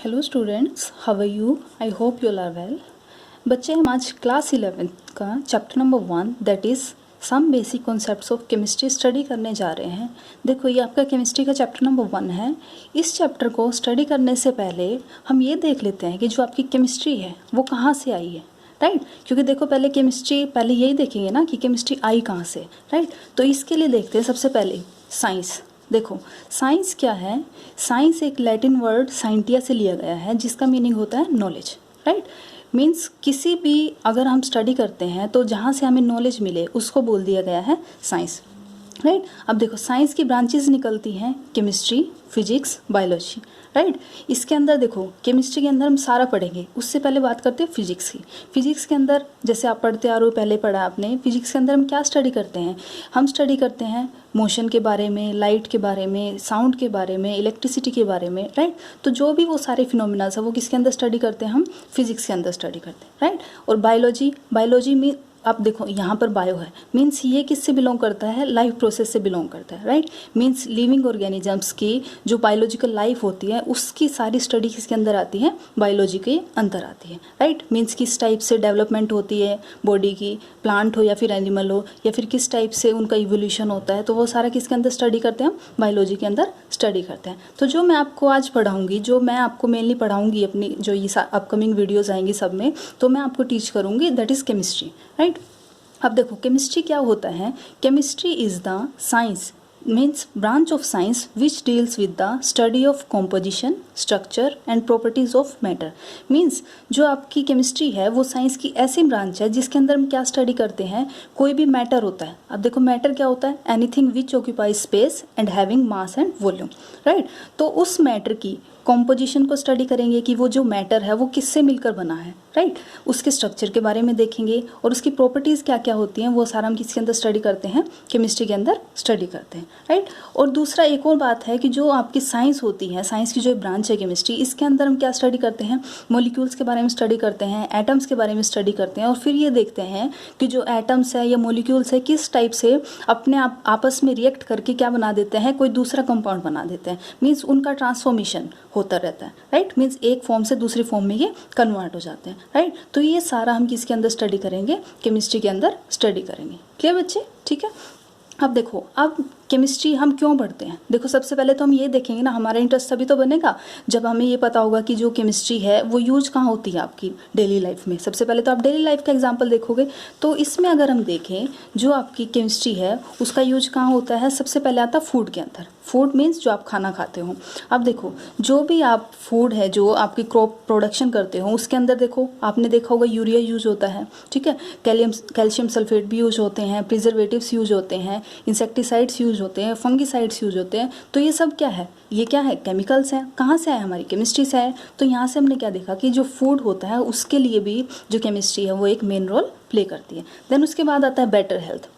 Hello students, how are you? I hope you all are well. बच्चे, हम आज class 11th का chapter number 1 that is some basic concepts of chemistry study करने जा रहे हैं। देखो, ये आपका केमिस्ट्री का चैप्टर नंबर 1 है। इस चैप्टर को स्टडी करने से पहले हम ये देख लेते हैं कि जो आपकी केमिस्ट्री है वो कहाँ से आई है, राइट? क्योंकि देखो, पहले केमिस्ट्री, पहले यही देखेंगे ना कि केमिस्ट्री आई कहाँ से, राइट? तो इसके लिए देखते हैं सबसे पहले साइंस। देखो, साइंस क्या है? साइंस एक लैटिन वर्ड साइंटिया से लिया गया है, जिसका मीनिंग होता है नॉलेज, राइट? मीन्स किसी भी अगर हम स्टडी करते हैं तो जहाँ से हमें नॉलेज मिले उसको बोल दिया गया है साइंस, राइट? अब देखो, साइंस की ब्रांचेस निकलती हैं केमिस्ट्री, फिजिक्स, बायोलॉजी, राइट? इसके अंदर देखो, केमिस्ट्री के अंदर हम सारा पढ़ेंगे। उससे पहले बात करते हैं फिजिक्स की। फिजिक्स के अंदर जैसे आप पढ़ते आ रहे हो, पहले पढ़ा आपने, फिजिक्स के अंदर हम क्या स्टडी करते हैं? हम स्टडी करते हैं मोशन के बारे में, लाइट के बारे में, साउंड के बारे में, इलेक्ट्रिसिटी के बारे में, राइट? तो जो भी वो सारे फिनोमिनास है वो किसके अंदर स्टडी करते हैं? हम फिजिक्स के अंदर स्टडी करते हैं, राइट? और बायोलॉजी में आप देखो, यहाँ पर बायो है, मीन्स ये किससे बिलोंग करता है? लाइफ प्रोसेस से बिलोंग करता है, राइट? मीन्स लिविंग ऑर्गेनिजम्स की जो बायोलॉजिकल लाइफ होती है उसकी सारी स्टडी किसके अंदर आती है? बायोलॉजी के अंदर आती है, राइट? मीन्स किस टाइप से डेवलपमेंट होती है बॉडी की, प्लांट हो या फिर एनिमल हो, या फिर किस टाइप से उनका इवोल्यूशन होता है, तो वो सारा किसके अंदर स्टडी करते हैं? हम बायोलॉजी के अंदर स्टडी करते हैं। तो जो मैं आपको आज पढ़ाऊँगी, जो मैं आपको मेनली पढ़ाऊँगी अपनी जो ये अपकमिंग वीडियोज़ आएंगी सब में, तो मैं आपको टीच करूँगी दैट इज़ केमिस्ट्री, राइट? अब देखो, केमिस्ट्री क्या होता है? Chemistry is the science, means branch of science which deals with the study of composition, structure and properties of matter. Means जो आपकी केमिस्ट्री है वो साइंस की ऐसी ब्रांच है जिसके अंदर हम क्या स्टडी करते हैं? कोई भी मैटर होता है। अब देखो, मैटर क्या होता है? Anything which occupy space and having mass and volume, right? तो उस मैटर की कॉम्पोजिशन को स्टडी करेंगे कि वो जो मैटर है वो किससे मिलकर बना है, राइट? उसके स्ट्रक्चर के बारे में देखेंगे और उसकी प्रॉपर्टीज़ क्या क्या होती हैं वो सारा हम किसके अंदर स्टडी करते हैं? केमिस्ट्री के अंदर स्टडी करते हैं, राइट? और दूसरा एक और बात है कि जो आपकी साइंस होती है, साइंस की जो ब्रांच है केमिस्ट्री, इसके अंदर हम क्या स्टडी करते हैं? मॉलिक्यूल्स के बारे में स्टडी करते हैं, एटम्स के बारे में स्टडी करते हैं, और फिर ये देखते हैं कि जो एटम्स है या मॉलिक्यूल्स है किस टाइप से अपने आप आपस में रिएक्ट करके क्या बना देते हैं? कोई दूसरा कंपाउंड बना देते हैं। मीन्स उनका ट्रांसफॉर्मेशन होता रहता है, राइट? मीन्स एक फॉर्म से दूसरी फॉर्म में ये कन्वर्ट हो जाते हैं, राइट? तो ये सारा हम किसके अंदर स्टडी करेंगे? केमिस्ट्री के अंदर स्टडी करेंगे। क्लियर बच्चे? ठीक है। अब देखो, अब केमिस्ट्री हम क्यों पढ़ते हैं? देखो, सबसे पहले तो हम ये देखेंगे ना, हमारा इंटरेस्ट तभी तो बनेगा जब हमें ये पता होगा कि जो केमिस्ट्री है वो यूज कहाँ होती है आपकी डेली लाइफ में। सबसे पहले तो आप डेली लाइफ का एग्जांपल देखोगे, तो इसमें अगर हम देखें जो आपकी केमिस्ट्री है उसका यूज कहाँ होता है? सबसे पहले आता फूड के अंदर। फूड मीन्स जो आप खाना खाते हो। अब देखो, जो भी आप फूड है जो आपकी क्रॉप प्रोडक्शन करते हो उसके अंदर देखो, आपने देखा होगा यूरिया यूज होता है, ठीक है? कैल्शियम सल्फेट भी यूज होते हैं, प्रिजर्वेटिव्स यूज होते हैं, इंसेक्टिसाइड्स यूज होते हैं, फंगिसाइड्स यूज होते हैं। तो ये सब क्या है? ये क्या है? केमिकल्स हैं। कहाँ से आए? हमारी केमिस्ट्री से आए। तो यहाँ से हमने क्या देखा कि जो फूड होता है उसके लिए भी जो केमिस्ट्री है वो एक मेन रोल प्ले करती है। देन उसके बाद आता है बेटर हेल्थ।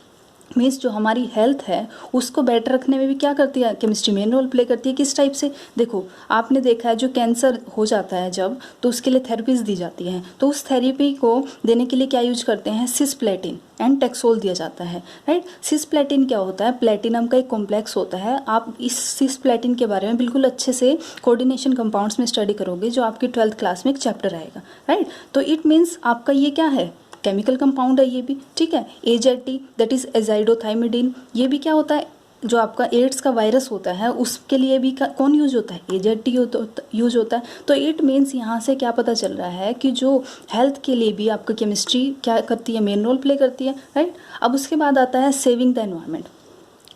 मीन्स जो हमारी हेल्थ है उसको बेटर रखने में भी क्या करती है? केमिस्ट्री मेन रोल प्ले करती है। किस टाइप से? देखो, आपने देखा है जो कैंसर हो जाता है जब, तो उसके लिए थेरेपीज दी जाती हैं। तो उस थेरेपी को देने के लिए क्या यूज करते हैं? सिस्प्लेटिन एंड टेक्सोल दिया जाता है, राइट? सिस्प्लेटिन क्या होता है? प्लेटिनम का एक कॉम्प्लेक्स होता है। आप इस सिस्प्लेटिन के बारे में बिल्कुल अच्छे से कोऑर्डिनेशन कंपाउंड्स में स्टडी करोगे, जो आपकी 12th क्लास में एक चैप्टर आएगा, राइट? तो इट मीन्स आपका ये क्या है? केमिकल कंपाउंड है ये भी, ठीक है? एजेटी दैट इज एजाइडोथाइमिडीन, ये भी क्या होता है? जो आपका एड्स का वायरस होता है उसके लिए भी कौन यूज होता है? एजेटी यूज होता है। तो इट मीन्स यहाँ से क्या पता चल रहा है कि जो हेल्थ के लिए भी आपका केमिस्ट्री क्या करती है? मेन रोल प्ले करती है, राइट? अब उसके बाद आता है सेविंग द एनवायरनमेंट।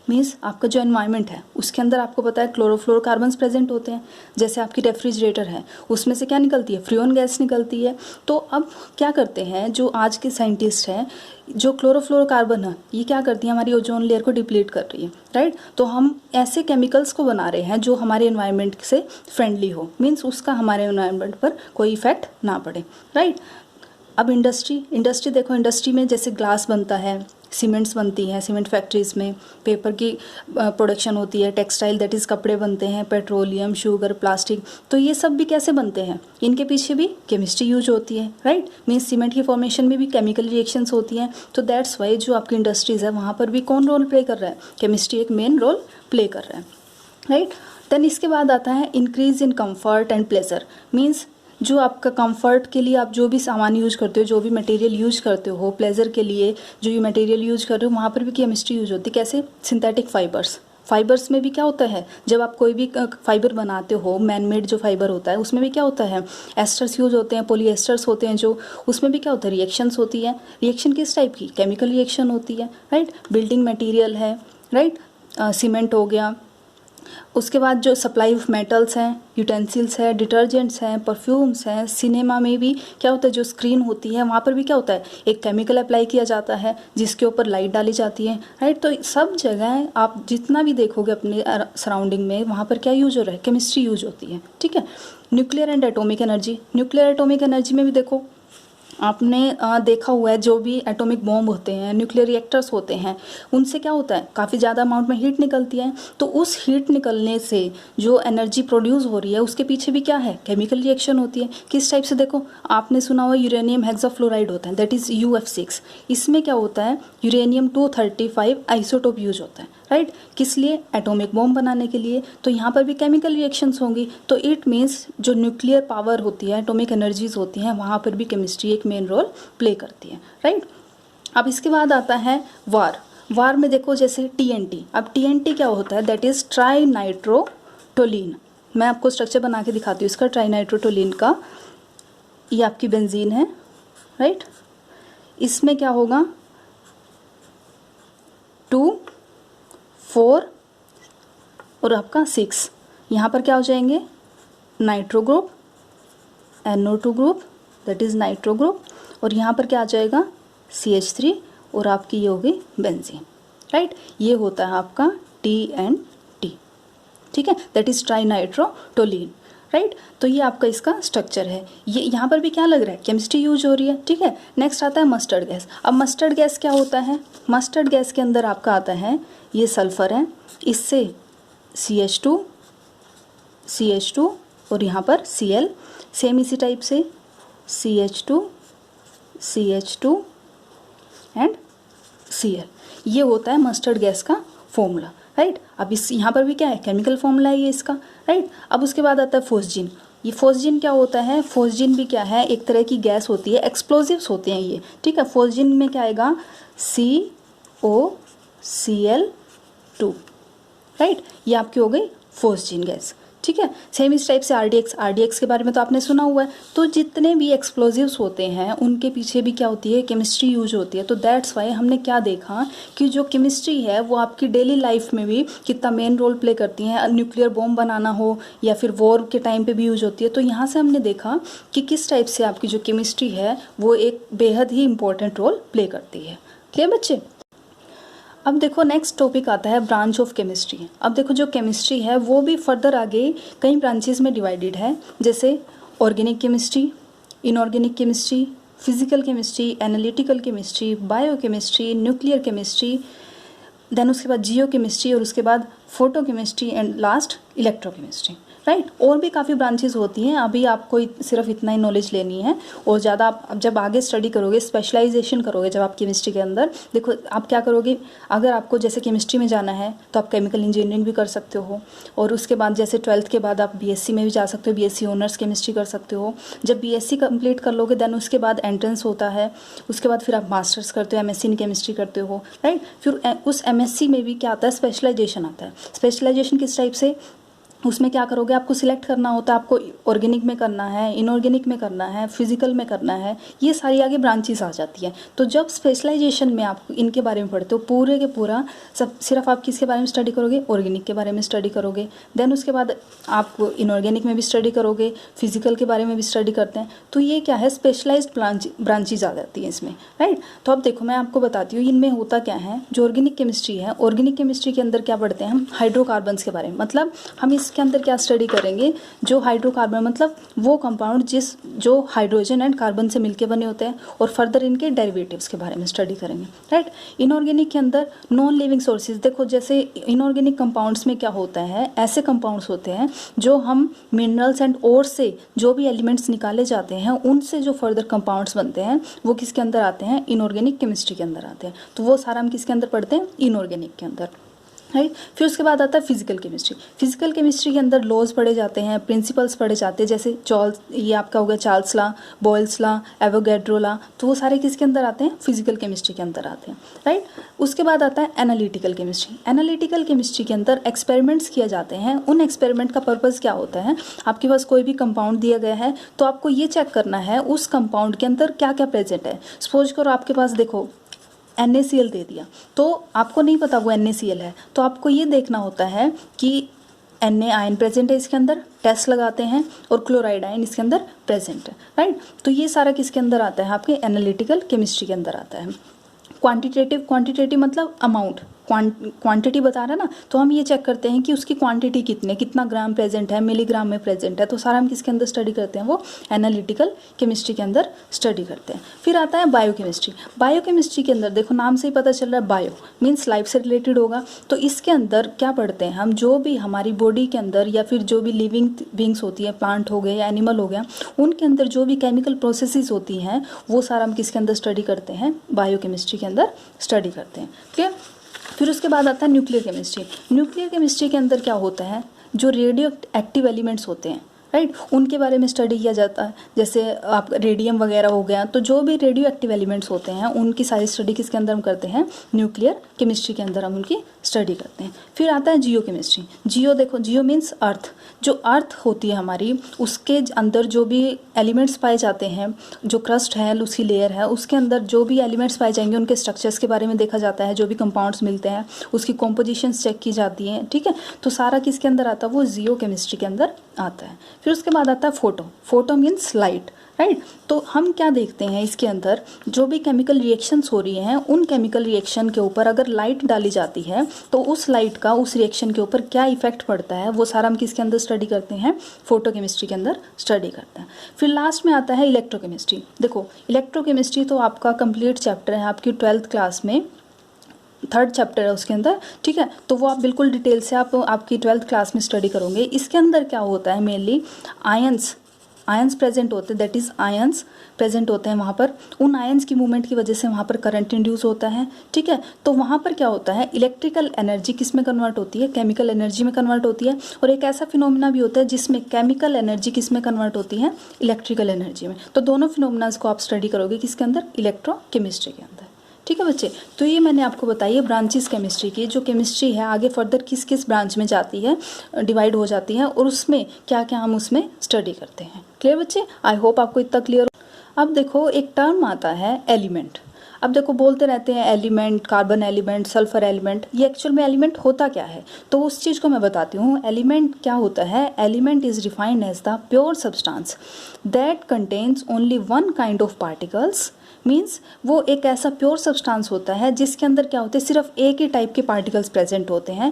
मीन्स आपका जो एनवायरनमेंट है उसके अंदर आपको पता है क्लोरोफ्लोरोकार्बन्स प्रेजेंट होते हैं। जैसे आपकी रेफ्रिजरेटर है उसमें से क्या निकलती है? फ्रियोन गैस निकलती है। तो अब क्या करते हैं जो आज के साइंटिस्ट हैं, जो क्लोरोफ्लोरोकार्बन है ये क्या करती है? हमारी ओजोन लेयर को डिप्लीट कर रही है, राइट? तो हम ऐसे केमिकल्स को बना रहे हैं जो हमारे एनवायरनमेंट से फ्रेंडली हो, मीन्स उसका हमारे एनवायरनमेंट पर कोई इफेक्ट ना पड़े, राइट? अब इंडस्ट्री देखो, इंडस्ट्री में जैसे ग्लास बनता है, सीमेंट्स बनती हैं, सीमेंट फैक्ट्रीज़ में पेपर की प्रोडक्शन होती है, टेक्सटाइल दैट इज़ कपड़े बनते हैं, पेट्रोलियम, शुगर, प्लास्टिक। तो ये सब भी कैसे बनते हैं? इनके पीछे भी केमिस्ट्री यूज होती है, राइट? मीन्स सीमेंट की फॉर्मेशन में भी केमिकल रिएक्शंस होती हैं। तो दैट्स वाई जो आपकी इंडस्ट्रीज़ है वहाँ पर भी कौन रोल प्ले कर रहा है? केमिस्ट्री एक मेन रोल प्ले कर रहा है, राइट? देन इसके बाद आता है increase in comfort and pleasure, means जो आपका कंफर्ट के लिए आप जो भी सामान यूज करते हो, जो भी मटेरियल यूज करते हो, प्लेजर के लिए जो ये मटेरियल यूज कर रहे हो, वहाँ पर भी केमिस्ट्री यूज होती है। कैसे? सिंथेटिक फाइबर्स में भी क्या होता है, जब आप कोई भी फाइबर बनाते हो, मैनमेड जो फाइबर होता है उसमें भी क्या होता है, एस्टर्स यूज होते हैं, पॉलीएस्टर्स होते हैं, जो उसमें भी क्या होता है, रिएक्शंस होती है। रिएक्शन किस टाइप की? केमिकल रिएक्शन होती है, राइट। बिल्डिंग मटेरियल है, राइट, सीमेंट हो गया। उसके बाद जो सप्लाई ऑफ मेटल्स हैं, यूटेंसिल्स है, डिटर्जेंट्स हैं, परफ्यूम्स हैं। सिनेमा में भी क्या होता है, जो स्क्रीन होती है वहाँ पर भी क्या होता है, एक केमिकल अप्लाई किया जाता है जिसके ऊपर लाइट डाली जाती है, राइट। तो सब जगह आप जितना भी देखोगे अपने सराउंडिंग में, वहाँ पर क्या यूज हो रहा है, केमिस्ट्री यूज होती है, ठीक है। Nuclear and atomic energy, nuclear atomic energy में भी देखो आपने देखा हुआ है, जो भी एटॉमिक बॉम्ब होते हैं, न्यूक्लियर रिएक्टर्स होते हैं, उनसे क्या होता है, काफ़ी ज़्यादा अमाउंट में हीट निकलती है। तो उस हीट निकलने से जो एनर्जी प्रोड्यूस हो रही है उसके पीछे भी क्या है, केमिकल रिएक्शन होती है। किस टाइप से? देखो, आपने सुना हुआ यूरेनियम हेक्साफ्लोराइड होता है, दैट इज़ UF6। इसमें क्या होता है, यूरेनियम 235 आइसोटोप यूज होता है, राइट। किस लिए? एटॉमिक बॉम्ब बनाने के लिए। तो यहाँ पर भी केमिकल रिएक्शंस होंगी। तो इट मीन्स जो न्यूक्लियर पावर होती है, एटॉमिक एनर्जीज होती हैं, वहाँ पर भी केमिस्ट्री एक मेन रोल प्ले करती है, राइट। अब इसके बाद आता है वार में देखो जैसे TNT। अब TNT क्या होता है, दैट इज़ ट्राई नाइट्रोटोलीन। मैं आपको स्ट्रक्चर बना के दिखाती हूँ इसका, ट्राई नाइट्रोटोलीन का। ये आपकी बेंजीन है, राइट। इसमें क्या होगा, 2, 4 और आपका 6, यहाँ पर क्या हो जाएंगे, nitro group, NO2 group, that is nitro group, और यहाँ पर क्या आ जाएगा, CH3, और आपकी ये होगी बेंजीन, राइट। ये होता है आपका TNT, ठीक है, दैट इज़ ट्राई नाइट्रोटोलीन, राइट। तो ये आपका इसका स्ट्रक्चर है। ये यहाँ पर भी क्या लग रहा है, केमिस्ट्री यूज हो रही है, ठीक है। नेक्स्ट आता है मस्टर्ड गैस। अब मस्टर्ड गैस क्या होता है, मस्टर्ड गैस के अंदर आपका आता है, ये सल्फर है, इससे CH2 और यहाँ पर Cl, सेम इसी टाइप से CH2 एंड Cl। ये होता है मस्टर्ड गैस का फॉर्मूला, राइट। अब इस यहाँ पर भी क्या है, केमिकल फॉर्मूला है ये इसका, राइट। अब उसके बाद आता है फोस्जीन। ये फोस्जीन क्या होता है, फोस्जीन भी क्या है, एक तरह की गैस होती है, एक्सप्लोजिव्स होते हैं ये, ठीक है। फोस्जीन में क्या आएगा, COCl2, राइट। ये आपकी हो गई फोस्जीन गैस, ठीक है। सेम इस टाइप से RDX के बारे में तो आपने सुना हुआ है। तो जितने भी एक्सप्लोजिव्स होते हैं उनके पीछे भी क्या होती है, केमिस्ट्री यूज होती है। तो दैट्स वाई हमने क्या देखा कि जो केमिस्ट्री है वो आपकी डेली लाइफ में भी कितना मेन रोल प्ले करती है। न्यूक्लियर बॉम्ब बनाना हो या फिर वॉर के टाइम पे भी यूज होती है। तो यहाँ से हमने देखा कि किस टाइप से आपकी जो केमिस्ट्री है वो एक बेहद ही इंपॉर्टेंट रोल प्ले करती है। क्लियर बच्चे? अब देखो नेक्स्ट टॉपिक आता है ब्रांच ऑफ केमिस्ट्री। अब देखो जो केमिस्ट्री है वो भी फर्दर आगे कई ब्रांचेस में डिवाइडेड है, जैसे organic chemistry, inorganic chemistry, physical chemistry, analytical chemistry, biochemistry, nuclear chemistry, then उसके बाद जियो केमिस्ट्री, और उसके बाद photochemistry, and last electrochemistry, right. और भी काफ़ी ब्रांचेस होती हैं। अभी आपको सिर्फ इतना ही नॉलेज लेनी है, और ज़्यादा आप जब आगे स्टडी करोगे, स्पेशलाइजेशन करोगे जब आप केमिस्ट्री के अंदर, देखो आप क्या करोगे, अगर आपको जैसे केमिस्ट्री में जाना है तो आप केमिकल इंजीनियरिंग भी कर सकते हो, और उसके बाद जैसे 12th के बाद आप BSc में भी जा सकते हो, BSc ऑनर्स केमिस्ट्री कर सकते हो। जब BSc कंप्लीट कर लोगे देन उसके बाद एंट्रेंस होता है, उसके बाद फिर आप मास्टर्स करते हो, MSc इन केमिस्ट्री करते हो, राइट। फिर उस MSc में भी क्या आता है, स्पेशलाइजेशन आता है। स्पेशलाइजेशन किस टाइप से, उसमें क्या करोगे, आपको सिलेक्ट करना होता है, आपको ऑर्गेनिक में करना है, इनऑर्गेनिक में करना है, फिजिकल में करना है, ये सारी आगे ब्रांचेस आ जाती है। तो जब स्पेशलाइजेशन में आप इनके बारे में पढ़ते हो, पूरे के पूरा सब सिर्फ आप किसके बारे में स्टडी करोगे, ऑर्गेनिक के बारे में स्टडी करोगे। देन उसके बाद आप इनऑर्गेनिक में भी स्टडी करोगे, फिजिकल के बारे में भी स्टडी करते हैं। तो ये क्या है, स्पेशलाइज्ड ब्रांचेज आ जाती हैं इसमें, राइट। तो अब देखो मैं आपको बताती हूँ इनमें होता क्या है। जो ऑर्गेनिक केमिस्ट्री है, ऑर्गेनिक केमिस्ट्री के अंदर क्या पढ़ते हैं हम, हाइड्रोकार्बन्स के बारे में। मतलब हम इसके अंदर क्या स्टडी करेंगे, जो हाइड्रोकार्बन मतलब वो कंपाउंड जो हाइड्रोजन एंड कार्बन से मिलके बने होते हैं, और फर्दर इनके डेरिवेटिव्स के बारे में स्टडी करेंगे, राइट। इनऑर्गेनिक के अंदर नॉन लिविंग सोर्सेज, देखो जैसे इनऑर्गेनिक कंपाउंड्स में क्या होता है, ऐसे कंपाउंड्स होते हैं जो हम मिनरल्स एंड ओर से जो भी एलिमेंट्स निकाले जाते हैं उनसे जो फर्दर कंपाउंड्स बनते हैं वो किसके अंदर आते हैं, इनऑर्गेनिक केमिस्ट्री के अंदर आते हैं। तो वो सारा हम किसके अंदर पढ़ते हैं, इनऑर्गेनिक के अंदर, राइट। फिर उसके बाद आता है फिजिकल केमिस्ट्री। फिजिकल केमिस्ट्री के अंदर लॉज पढ़े जाते हैं, प्रिंसिपल्स पढ़े जाते हैं, जैसे ये आपका हो गया Charles law, Boyle's law, Avogadro law, तो वो सारे किसके अंदर आते हैं, फिजिकल केमिस्ट्री के अंदर आते हैं, राइट। उसके बाद आता है एनालिटिकल केमिस्ट्री। एनालिटिकल केमिस्ट्री के अंदर एक्सपेरिमेंट्स किए जाते हैं। उन एक्सपेरिमेंट का पर्पज़ क्या होता है, आपके पास कोई भी कंपाउंड दिया गया है तो आपको ये चेक करना है उस कंपाउंड के अंदर क्या क्या प्रेजेंट है। सपोज करो आपके पास देखो NaCl दे दिया, तो आपको नहीं पता वो NaCl है, तो आपको ये देखना होता है कि Na आयन प्रेजेंट है इसके अंदर, टेस्ट लगाते हैं, और क्लोराइड आयन इसके अंदर प्रेजेंट है, राइट। तो ये सारा किसके अंदर आता है, आपके एनालिटिकल केमिस्ट्री के अंदर आता है। क्वांटिटेटिव मतलब अमाउंट, क्वांटिटी बता रहा है ना, तो हम ये चेक करते हैं कि उसकी क्वांटिटी कितना ग्राम प्रेजेंट है, मिलीग्राम में प्रेजेंट है, तो सारा हम किसके अंदर स्टडी करते हैं, वो एनालिटिकल केमिस्ट्री के अंदर स्टडी करते हैं। फिर आता है बायोकेमिस्ट्री। बायोकेमिस्ट्री के अंदर देखो नाम से ही पता चल रहा है, बायो मीन्स लाइफ से रिलेटेड होगा, तो इसके अंदर क्या पढ़ते हैं हम, जो भी हमारी बॉडी के अंदर या फिर जो भी लिविंग बींग्स होती है, प्लांट हो गया या एनिमल हो गया, उनके अंदर जो भी केमिकल प्रोसेसेस होती हैं वो सारा हम किसके अंदर स्टडी करते हैं, बायोकेमिस्ट्री के अंदर स्टडी करते हैं, क्लियर। फिर उसके बाद आता है न्यूक्लियर केमिस्ट्री। न्यूक्लियर केमिस्ट्री के अंदर क्या होता है, जो रेडियो एक्टिव एलिमेंट्स होते हैं, राइट, उनके बारे में स्टडी किया जाता है। जैसे आप रेडियम वगैरह हो गया, तो जो भी रेडियो एक्टिव एलिमेंट्स होते हैं उनकी सारी स्टडी किसके अंदर हम करते हैं, न्यूक्लियर केमिस्ट्री के अंदर हम उनकी स्टडी करते हैं। फिर आता है जियो केमिस्ट्री। जियो देखो, जियो मीन्स अर्थ। जो अर्थ होती है हमारी, उसके अंदर जो भी एलिमेंट्स पाए जाते हैं, जो क्रस्ट है, उसकी लेयर है, उसके अंदर जो भी एलिमेंट्स पाए जाएंगे उनके स्ट्रक्चर्स के बारे में देखा जाता है, जो भी कंपाउंड्स मिलते हैं उसकी कॉम्पोजिशंस चेक की जाती हैं, ठीक है। तो सारा किसके अंदर आता है, वो जियो केमिस्ट्री के अंदर आता है। फिर उसके बाद आता है फोटो मीन्स लाइट, राइट। तो हम क्या देखते हैं इसके अंदर, जो भी केमिकल रिएक्शंस हो रही हैं उन केमिकल रिएक्शन के ऊपर अगर लाइट डाली जाती है तो उस लाइट का उस रिएक्शन के ऊपर क्या इफेक्ट पड़ता है, वो सारा हम किसके अंदर स्टडी करते हैं, फोटो केमिस्ट्री के अंदर स्टडी करते हैं। फिर लास्ट में आता है इलेक्ट्रोकेमिस्ट्री। देखो इलेक्ट्रोकेमिस्ट्री तो आपका कंप्लीट चैप्टर है, आपकी 12th क्लास में 3rd चैप्टर है उसके अंदर, ठीक है। तो वो आप बिल्कुल डिटेल से आपकी 12th क्लास में स्टडी करोगे। इसके अंदर क्या होता है, मेनली आयंस प्रेजेंट होते हैं, दैट इज़ आयंस प्रेजेंट होते हैं वहाँ पर। उन आयंस की मूवमेंट की वजह से वहाँ पर करंट इंड्यूस होता है, ठीक है। तो वहाँ पर क्या होता है, इलेक्ट्रिकल एनर्जी किस में कन्वर्ट होती है, केमिकल एनर्जी में कन्वर्ट होती है। और एक ऐसा फिनोमिना भी होता है जिसमें केमिकल एनर्जी किस में कन्वर्ट होती है, इलेक्ट्रिकल एनर्जी में। तो दोनों फिनोमिनाज को आप स्टडी करोगे किसके अंदर, इलेक्ट्रोकेमिस्ट्री के अंदर, ठीक है बच्चे। तो ये मैंने आपको बताई है ब्रांचेस केमिस्ट्री की। जो केमिस्ट्री है आगे फर्दर किस किस ब्रांच में जाती है, डिवाइड हो जाती है, और उसमें क्या क्या हम उसमें स्टडी करते हैं। क्लियर बच्चे, आई होप आपको इतना क्लियर। अब देखो एक टर्म आता है एलिमेंट। अब देखो बोलते रहते हैं element, carbon element, sulphur element, ये एक्चुअल में एलिमेंट होता क्या है, तो उस चीज़ को मैं बताती हूँ। एलिमेंट क्या होता है, element is defined as the pure substance that contains only one kind of particles. Means वो एक ऐसा प्योर सब्सटेंस होता है जिसके अंदर क्या होते हैं, सिर्फ एक ही टाइप के पार्टिकल्स प्रेजेंट होते हैं।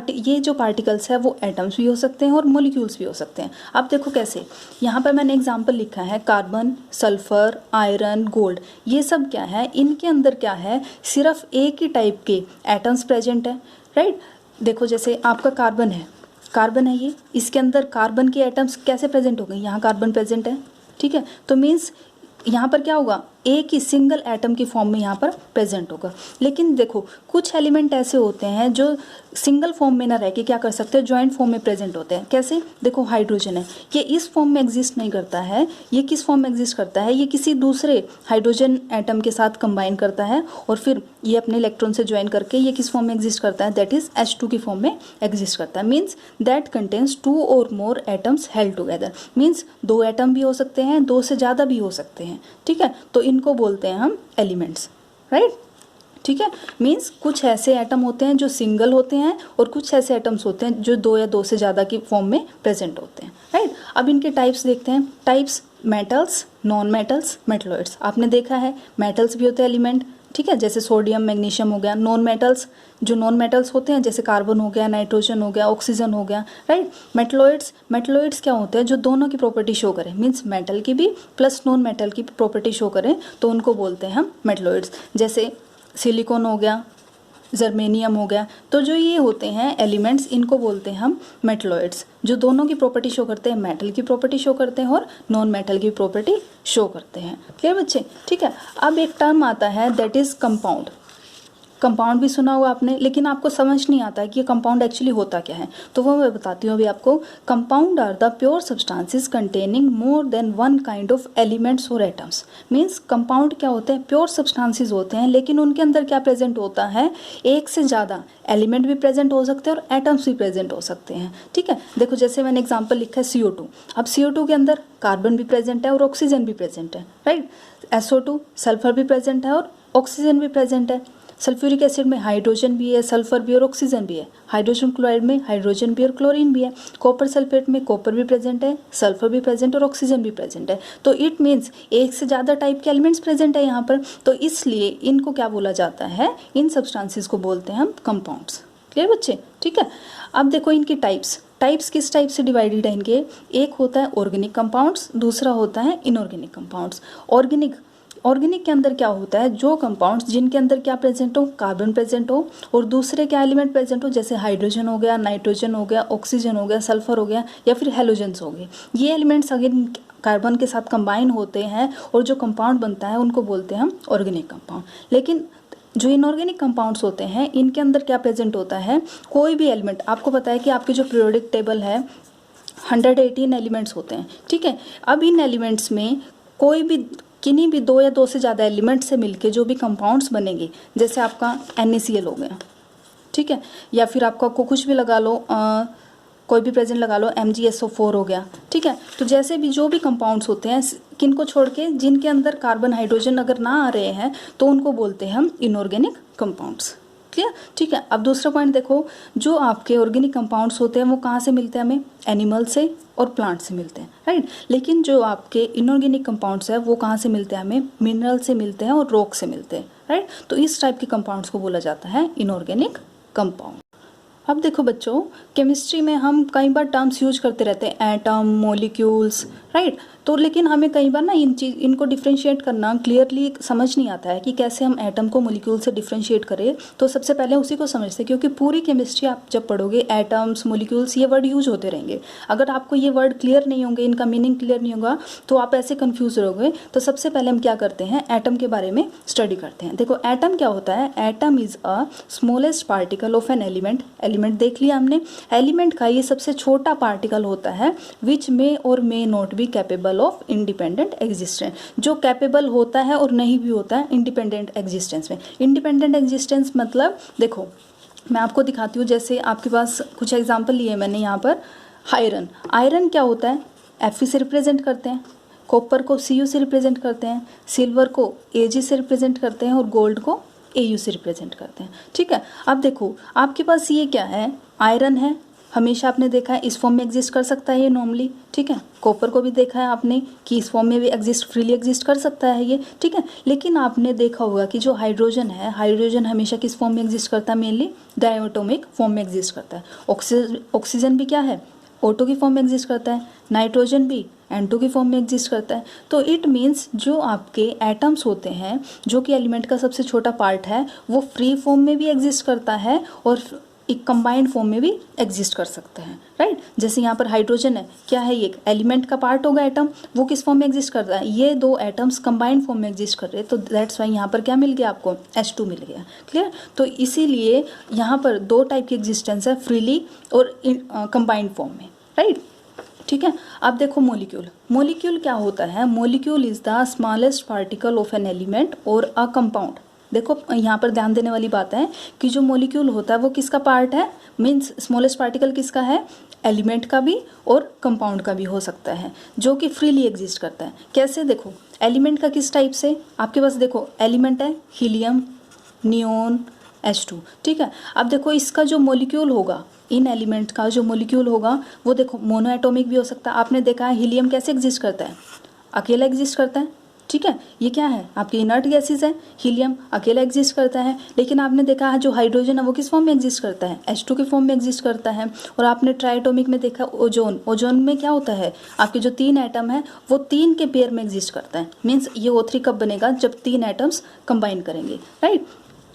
ये जो पार्टिकल्स है वो एटम्स भी हो सकते हैं और मोलिक्यूल्स भी हो सकते हैं। अब देखो कैसे, यहाँ पर मैंने एग्जांपल लिखा है, कार्बन, सल्फर, आयरन, गोल्ड, ये सब क्या है, इनके अंदर क्या है, सिर्फ एक ही टाइप के एटम्स प्रेजेंट है, राइट। देखो जैसे आपका कार्बन है ये, इसके अंदर कार्बन के एटम्स कैसे प्रेजेंट हो गए, यहाँ कार्बन प्रेजेंट है, ठीक है। तो मीन्स यहाँ पर क्या होगा, एक ही सिंगल एटम की फॉर्म में यहाँ पर प्रेजेंट होगा। लेकिन देखो कुछ एलिमेंट ऐसे होते हैं जो सिंगल फॉर्म में ना रह के क्या कर सकते हैं, जॉइंट फॉर्म में प्रेजेंट होते हैं। कैसे, देखो हाइड्रोजन है, ये इस फॉर्म में एग्जिस्ट नहीं करता है, ये किस फॉर्म में एग्जिस्ट करता है, ये किसी दूसरे हाइड्रोजन एटम के साथ कंबाइन करता है और फिर ये अपने इलेक्ट्रॉन से ज्वाइन करके ये किस फॉर्म में एग्जिस्ट करता है, दैट इज H2 की फॉर्म में एग्जिस्ट करता है। मीन्स दैट कंटेन्स 2 और मोर atoms held together. Means 2 atom भी हो सकते हैं, 2 से ज़्यादा भी हो सकते हैं, ठीक है। तो इनको बोलते हैं हम एलिमेंट्स, राइट, ठीक है। मीन्स कुछ ऐसे एटम होते हैं जो सिंगल होते हैं और कुछ ऐसे एटम्स होते हैं जो 2 या 2 से ज़्यादा की फॉर्म में प्रेजेंट होते हैं, राइट। अब इनके टाइप्स देखते हैं। Types, metals, non metals, metalloids. आपने देखा है मेटल्स भी होते हैं एलिमेंट, ठीक है, जैसे सोडियम, मैग्नीशियम हो गया। नॉन मेटल्स, जो नॉन मेटल्स होते हैं जैसे कार्बन हो गया, नाइट्रोजन हो गया, ऑक्सीजन हो गया, राइट। मेटलॉइड्स क्या होते हैं, जो दोनों की प्रॉपर्टी शो करें, मीन्स मेटल की भी प्लस नॉन मेटल की प्रॉपर्टी शो करें, तो उनको बोलते हैं हम मेटलॉइड्स। जैसे सिलिकॉन हो गया, जर्मेनियम हो गया। तो जो ये होते हैं एलिमेंट्स, इनको बोलते हैं हम मेटलॉइड्स, जो दोनों की प्रॉपर्टी शो करते हैं, मेटल की प्रॉपर्टी शो करते हैं और नॉन मेटल की प्रॉपर्टी शो करते हैं। क्लियर बच्चे, ठीक है। अब एक टर्म आता है दैट इज कंपाउंड। कंपाउंड भी सुना होगा आपने, लेकिन आपको समझ नहीं आता है कि ये कंपाउंड एक्चुअली होता क्या है, तो वो मैं बताती हूँ अभी आपको। Compound are the pure substances containing more than one kind of elements और एटम्स। मीन्स कंपाउंड क्या होते हैं, प्योर सब्सटेंसेस होते हैं, लेकिन उनके अंदर क्या प्रेजेंट होता है, एक से ज़्यादा एलिमेंट भी प्रेजेंट हो सकते हैं और एटम्स भी प्रेजेंट हो सकते हैं। ठीक है, देखो जैसे मैंने एग्जाम्पल लिखा है CO2। अब CO2 के अंदर कार्बन भी प्रेजेंट है और ऑक्सीजन भी प्रेजेंट है, राइट। SO2 सल्फर भी प्रेजेंट है और ऑक्सीजन भी प्रेजेंट है। सल्फ्यूरिक एसिड में हाइड्रोजन भी है, सल्फर भी और ऑक्सीजन भी है। हाइड्रोजन क्लोराइड में हाइड्रोजन भी और क्लोरीन भी है। कॉपर सल्फेट में कॉपर भी प्रेजेंट है, सल्फर भी प्रेजेंट और ऑक्सीजन भी प्रेजेंट है। तो इट मीन्स एक से ज़्यादा टाइप के एलिमेंट्स प्रेजेंट है यहाँ पर, तो इसलिए इनको क्या बोला जाता है, इन सब्सटेंसेस को बोलते हैं हम कंपाउंड्स। क्लियर बच्चे, ठीक है। अब देखो इनकी टाइप्स किस टाइप से डिवाइडेड है इनके, एक होता है ऑर्गेनिक कंपाउंड्स, दूसरा होता है इनऑर्गेनिक कंपाउंड्स। ऑर्गेनिक के अंदर क्या होता है, जो कंपाउंड्स जिनके अंदर क्या प्रेजेंट हो, कार्बन प्रेजेंट हो और दूसरे क्या एलिमेंट प्रेजेंट हो, जैसे हाइड्रोजन हो गया, नाइट्रोजन हो गया, ऑक्सीजन हो गया, सल्फर हो गया या फिर हेलोजेंस हो गए। ये एलिमेंट्स अगेन कार्बन के साथ कंबाइन होते हैं और जो कंपाउंड बनता है उनको बोलते हैं हम ऑर्गेनिक कंपाउंड। लेकिन जो इनऑर्गेनिक कंपाउंड्स होते हैं इनके अंदर क्या प्रेजेंट होता है, कोई भी एलिमेंट, आपको पता है कि आपकी जो पीरियोडिक टेबल है 118 एलिमेंट्स होते हैं, ठीक है। अब इन एलिमेंट्स में कोई भी किन्हीं भी दो या दो से ज़्यादा एलिमेंट से मिलके जो भी कंपाउंड्स बनेंगे, जैसे आपका NaCl हो गया, ठीक है, या फिर आपका को कुछ भी लगा लो, कोई भी प्रेजेंट लगा लो, MgSO4 हो गया, ठीक है। तो जैसे भी जो भी कंपाउंड्स होते हैं किनको छोड़ के, जिनके अंदर कार्बन हाइड्रोजन अगर ना आ रहे हैं तो उनको बोलते हैं हम इनऑर्गेनिक कंपाउंड्स। क्लियर, ठीक है। अब दूसरा पॉइंट देखो, जो आपके ऑर्गेनिक कंपाउंड्स होते हैं वो कहाँ से मिलते हैं हमें, एनिमल से और प्लांट से मिलते हैं, राइट। लेकिन जो आपके इनऑर्गेनिक कंपाउंड्स है वो कहाँ से मिलते हैं, हमें मिनरल से मिलते हैं और रॉक से मिलते हैं, राइट। तो इस टाइप के कंपाउंड्स को बोला जाता है इनऑर्गेनिक कंपाउंड। अब देखो बच्चों, केमिस्ट्री में हम कई बार टर्म्स यूज करते रहते हैं, एटम, मॉलिक्यूल्स, राइट। तो लेकिन हमें कई बार ना इनको डिफ्रेंशिएट करना क्लियरली समझ नहीं आता है कि कैसे हम एटम को मॉलिक्यूल से डिफ्रेंशिएट करें। तो सबसे पहले उसी को समझते हैं, क्योंकि पूरी केमिस्ट्री आप जब पढ़ोगे एटम्स, मॉलिक्यूल्स, ये वर्ड यूज होते रहेंगे। अगर आपको ये वर्ड क्लियर नहीं होंगे, इनका मीनिंग क्लियर नहीं होगा तो आप ऐसे कन्फ्यूज रहोगे। तो सबसे पहले हम क्या करते हैं, एटम के बारे में स्टडी करते हैं। देखो एटम क्या होता है, atom is a smallest particle of an element देख लिया हमने। एलिमेंट का ये सबसे छोटा पार्टिकल होता है विच मे और may not be capable of independent existence, जो कैपेबल होता है और नहीं भी होता है इंडिपेंडेंट एग्जिस्टेंस में। इंडिपेंडेंट एग्जिस्टेंस मतलब देखो मैं आपको दिखाती हूँ, जैसे आपके पास कुछ एग्जाम्पल लिए मैंने यहाँ पर। आयरन क्या होता है, Fe से रिप्रेजेंट करते हैं, कॉपर को Cu से रिप्रेजेंट करते हैं, सिल्वर को Ag से रिप्रेजेंट करते हैं और गोल्ड को Au से रिप्रेजेंट करते हैं, ठीक है। अब देखो आपके पास ये क्या है, आयरन है, हमेशा आपने देखा है इस फॉर्म में एग्जिस्ट कर सकता है ये नॉर्मली, ठीक है। कॉपर को भी देखा है आपने कि इस फॉर्म में भी फ्रीली एग्जिस्ट कर सकता है ये, ठीक है। लेकिन आपने देखा होगा कि जो हाइड्रोजन है, हाइड्रोजन हमेशा किस फॉर्म में एग्जिस्ट करता है, मेनली डायटोमिक फॉर्म में एग्जिस्ट करता है। ऑक्सीजन भी क्या है, O2 की फॉर्म में एग्जिस्ट करता है। नाइट्रोजन भी N2 की फॉर्म में एग्जिस्ट करता है। तो इट मीन्स जो आपके एटम्स होते हैं, जो कि एलिमेंट का सबसे छोटा पार्ट है, वो फ्री फॉर्म में भी एग्जिस्ट करता है और एक कंबाइंड फॉर्म में भी एग्जिस्ट कर सकता है, राइट। जैसे यहाँ पर हाइड्रोजन है, क्या है, ये एक एलिमेंट का पार्ट होगा एटम, वो किस फॉर्म में एग्जिस्ट करता है, ये दो एटम्स कंबाइंड फॉर्म में एग्जिस्ट कर रहे हैं, तो दैट्स वाई यहाँ पर क्या मिल गया आपको, H2 मिल गया। क्लियर, तो इसीलिए यहाँ पर दो टाइप की एग्जिस्टेंस है, फ्रीली और कंबाइंड फॉर्म में, राइट, ठीक है। अब देखो मॉलिक्यूल क्या होता है, molecule is the smallest particle of an element और अ कंपाउंड। देखो यहाँ पर ध्यान देने वाली बात है कि जो मॉलिक्यूल होता है वो किसका पार्ट है, मीन्स स्मॉलेस्ट पार्टिकल किसका है, एलिमेंट का भी और कंपाउंड का भी हो सकता है, जो कि फ्रीली एग्जिस्ट करता है। कैसे, देखो एलिमेंट का किस टाइप से, आपके पास देखो एलिमेंट है हीलियम, नियोन, H2, ठीक है। अब देखो इसका जो मॉलिक्यूल होगा, इन एलिमेंट का जो मॉलिक्यूल होगा वो देखो मोनो एटॉमिक भी हो सकता है। आपने देखा है हीलियम कैसे एग्जिस्ट करता है, अकेला एग्जिस्ट करता है, ठीक है। ये क्या है, आपके इनर्ट गैसेस है, हीलियम अकेला एग्जिस्ट करता है। लेकिन आपने देखा है जो हाइड्रोजन है वो किस फॉर्म में एग्जिस्ट करता है, H2 के फॉर्म में एग्जिस्ट करता है। और आपने ट्राइएटॉमिक में देखा ओजोन में क्या होता है, आपके जो 3 एटम है वो 3 के पेयर में एग्जिस्ट करता है। मीन्स ये O3 कब बनेगा, जब 3 एटम्स कंबाइन करेंगे, राइट,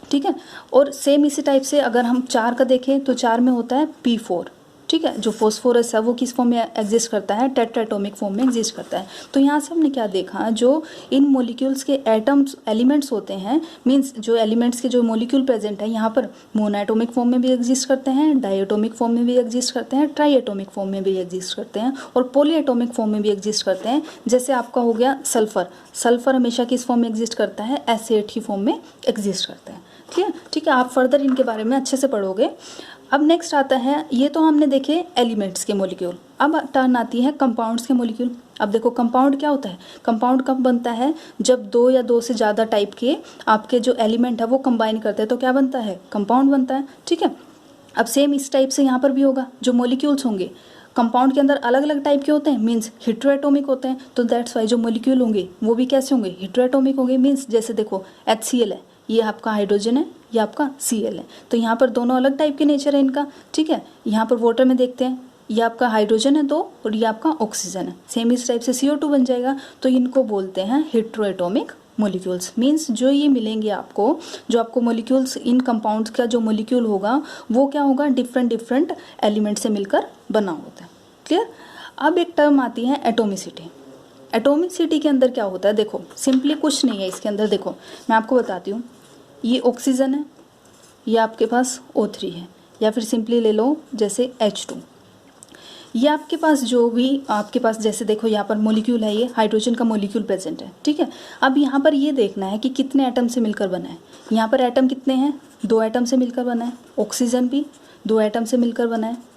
ठीक है। और सेम इसी टाइप से अगर हम 4 का देखें तो 4 में होता है P4, ठीक है। जो फॉस्फोरस है वो किस फॉर्म में एग्जिस्ट करता है, टेट्राएटॉमिक फॉर्म में एग्जिस्ट करता है। तो यहाँ से हमने क्या देखा, जो इन मॉलिक्यूल्स के एटम्स एलिमेंट्स होते हैं, मीन्स जो एलिमेंट्स के जो मॉलिक्यूल प्रेजेंट है यहाँ पर मोनोएटॉमिक फॉर्म में भी एग्जिस्ट करते हैं, डायएटॉमिक फॉर्म में भी एग्जिस्ट करते हैं, ट्राईएटॉमिक फॉर्म में भी एग्जिस्ट करते हैं और पॉलीएटॉमिक फॉर्म में भी एग्जिस्ट करते हैं। जैसे आपका हो गया सल्फर, सल्फर हमेशा किस फॉर्म में एग्जिस्ट करता है, एसिड की फॉर्म में एग्जिस्ट करता है। ठीक है, आप फर्दर इनके बारे में अच्छे से पढ़ोगे। अब नेक्स्ट आता है, ये तो हमने देखे एलिमेंट्स के मॉलिक्यूल। अब टर्न आती है कंपाउंड्स के मॉलिक्यूल। अब देखो कंपाउंड क्या होता है, कंपाउंड कब बनता है, जब दो या दो से ज़्यादा टाइप के आपके जो एलिमेंट है वो कंबाइन करते हैं तो क्या बनता है, कंपाउंड बनता है। ठीक है, अब सेम इस टाइप से यहाँ पर भी होगा, जो मॉलिक्यूल्स होंगे कंपाउंड के अंदर अलग अलग टाइप के होते हैं, मीन्स हेटेरोएटॉमिक होते हैं। तो दैट्स वाई जो मॉलिक्यूल होंगे वो भी कैसे होंगे, हेटेरोएटॉमिक होंगे। मीन्स जैसे देखो HCl है, ये आपका हाइड्रोजन है, ये आपका Cl है, तो यहाँ पर दोनों अलग टाइप के नेचर है इनका। ठीक है, यहाँ पर वाटर में देखते हैं, ये आपका हाइड्रोजन है 2 और ये आपका ऑक्सीजन है, सेम इस टाइप से CO2 बन जाएगा। तो इनको बोलते हैं हेटेरोएटॉमिक मॉलिक्यूल्स। मीन्स जो ये मिलेंगे आपको, जो आपको मॉलिक्यूल्स इन कंपाउंड्स का जो मॉलिक्यूल होगा वो क्या होगा, डिफरेंट एलिमेंट से मिलकर बना होता है। क्लियर। अब एक टर्म आती है एटोमिसिटी। एटोमिसिटी के अंदर क्या होता है, देखो सिंपली कुछ नहीं है इसके अंदर। देखो मैं आपको बताती हूँ, ये ऑक्सीजन है, ये आपके पास O3 है, या फिर सिंपली ले लो जैसे H2। ये आपके पास जो भी आपके पास जैसे देखो यहाँ पर मॉलिक्यूल है, ये हाइड्रोजन का मॉलिक्यूल प्रेजेंट है। ठीक है, अब यहाँ पर ये देखना है कि कितने एटम से मिलकर बना है। यहाँ पर एटम कितने हैं, 2 एटम से मिलकर बना है। ऑक्सीजन भी 2 एटम से मिलकर बना है।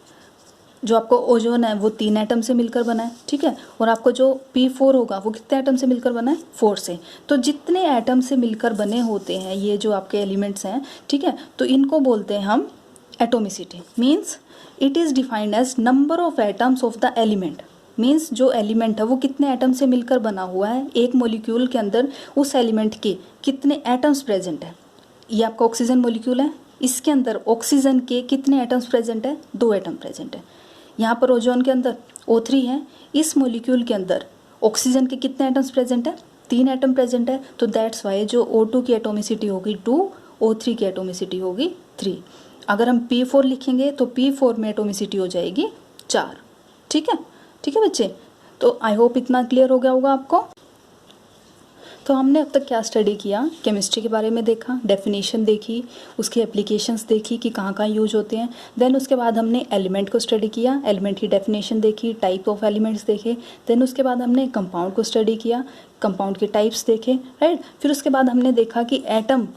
जो आपको ओजोन है वो 3 एटम से मिलकर बना है। ठीक है, और आपको जो P4 होगा वो कितने एटम से मिलकर बना है, 4 से। तो जितने एटम से मिलकर बने होते हैं ये जो आपके एलिमेंट्स हैं, ठीक है, तो इनको बोलते हैं हम atomicity. Means it is defined as number of atoms of the element. Means जो एलिमेंट है वो कितने एटम से मिलकर बना हुआ है, एक मॉलिक्यूल के अंदर उस एलिमेंट के कितने एटम्स प्रेजेंट है। ये आपका ऑक्सीजन मॉलिक्यूल है, इसके अंदर ऑक्सीजन के कितने एटम्स प्रेजेंट है, 2 एटम प्रेजेंट है। यहाँ पर ओजोन के अंदर O3 है, इस मॉलिक्यूल के अंदर ऑक्सीजन के कितने एटम्स प्रेजेंट है, 3 एटम प्रेजेंट है। तो दैट्स वाई जो O2 की एटोमिसिटी होगी 2, O3 की एटोमिसिटी होगी 3। अगर हम P4 लिखेंगे तो P4 में एटोमिसिटी हो जाएगी 4। ठीक है बच्चे, तो आई होप इतना क्लियर हो गया होगा आपको। तो हमने अब तक क्या स्टडी किया, केमिस्ट्री के बारे में देखा, डेफिनेशन देखी, उसकी एप्लीकेशंस देखी कि कहाँ कहाँ यूज होते हैं। देन उसके बाद हमने एलिमेंट को स्टडी किया, एलिमेंट की डेफिनेशन देखी, टाइप ऑफ एलिमेंट्स देखे। देन उसके बाद हमने कंपाउंड को स्टडी किया, कंपाउंड के टाइप्स देखे, राइट। फिर उसके बाद हमने देखा कि एटम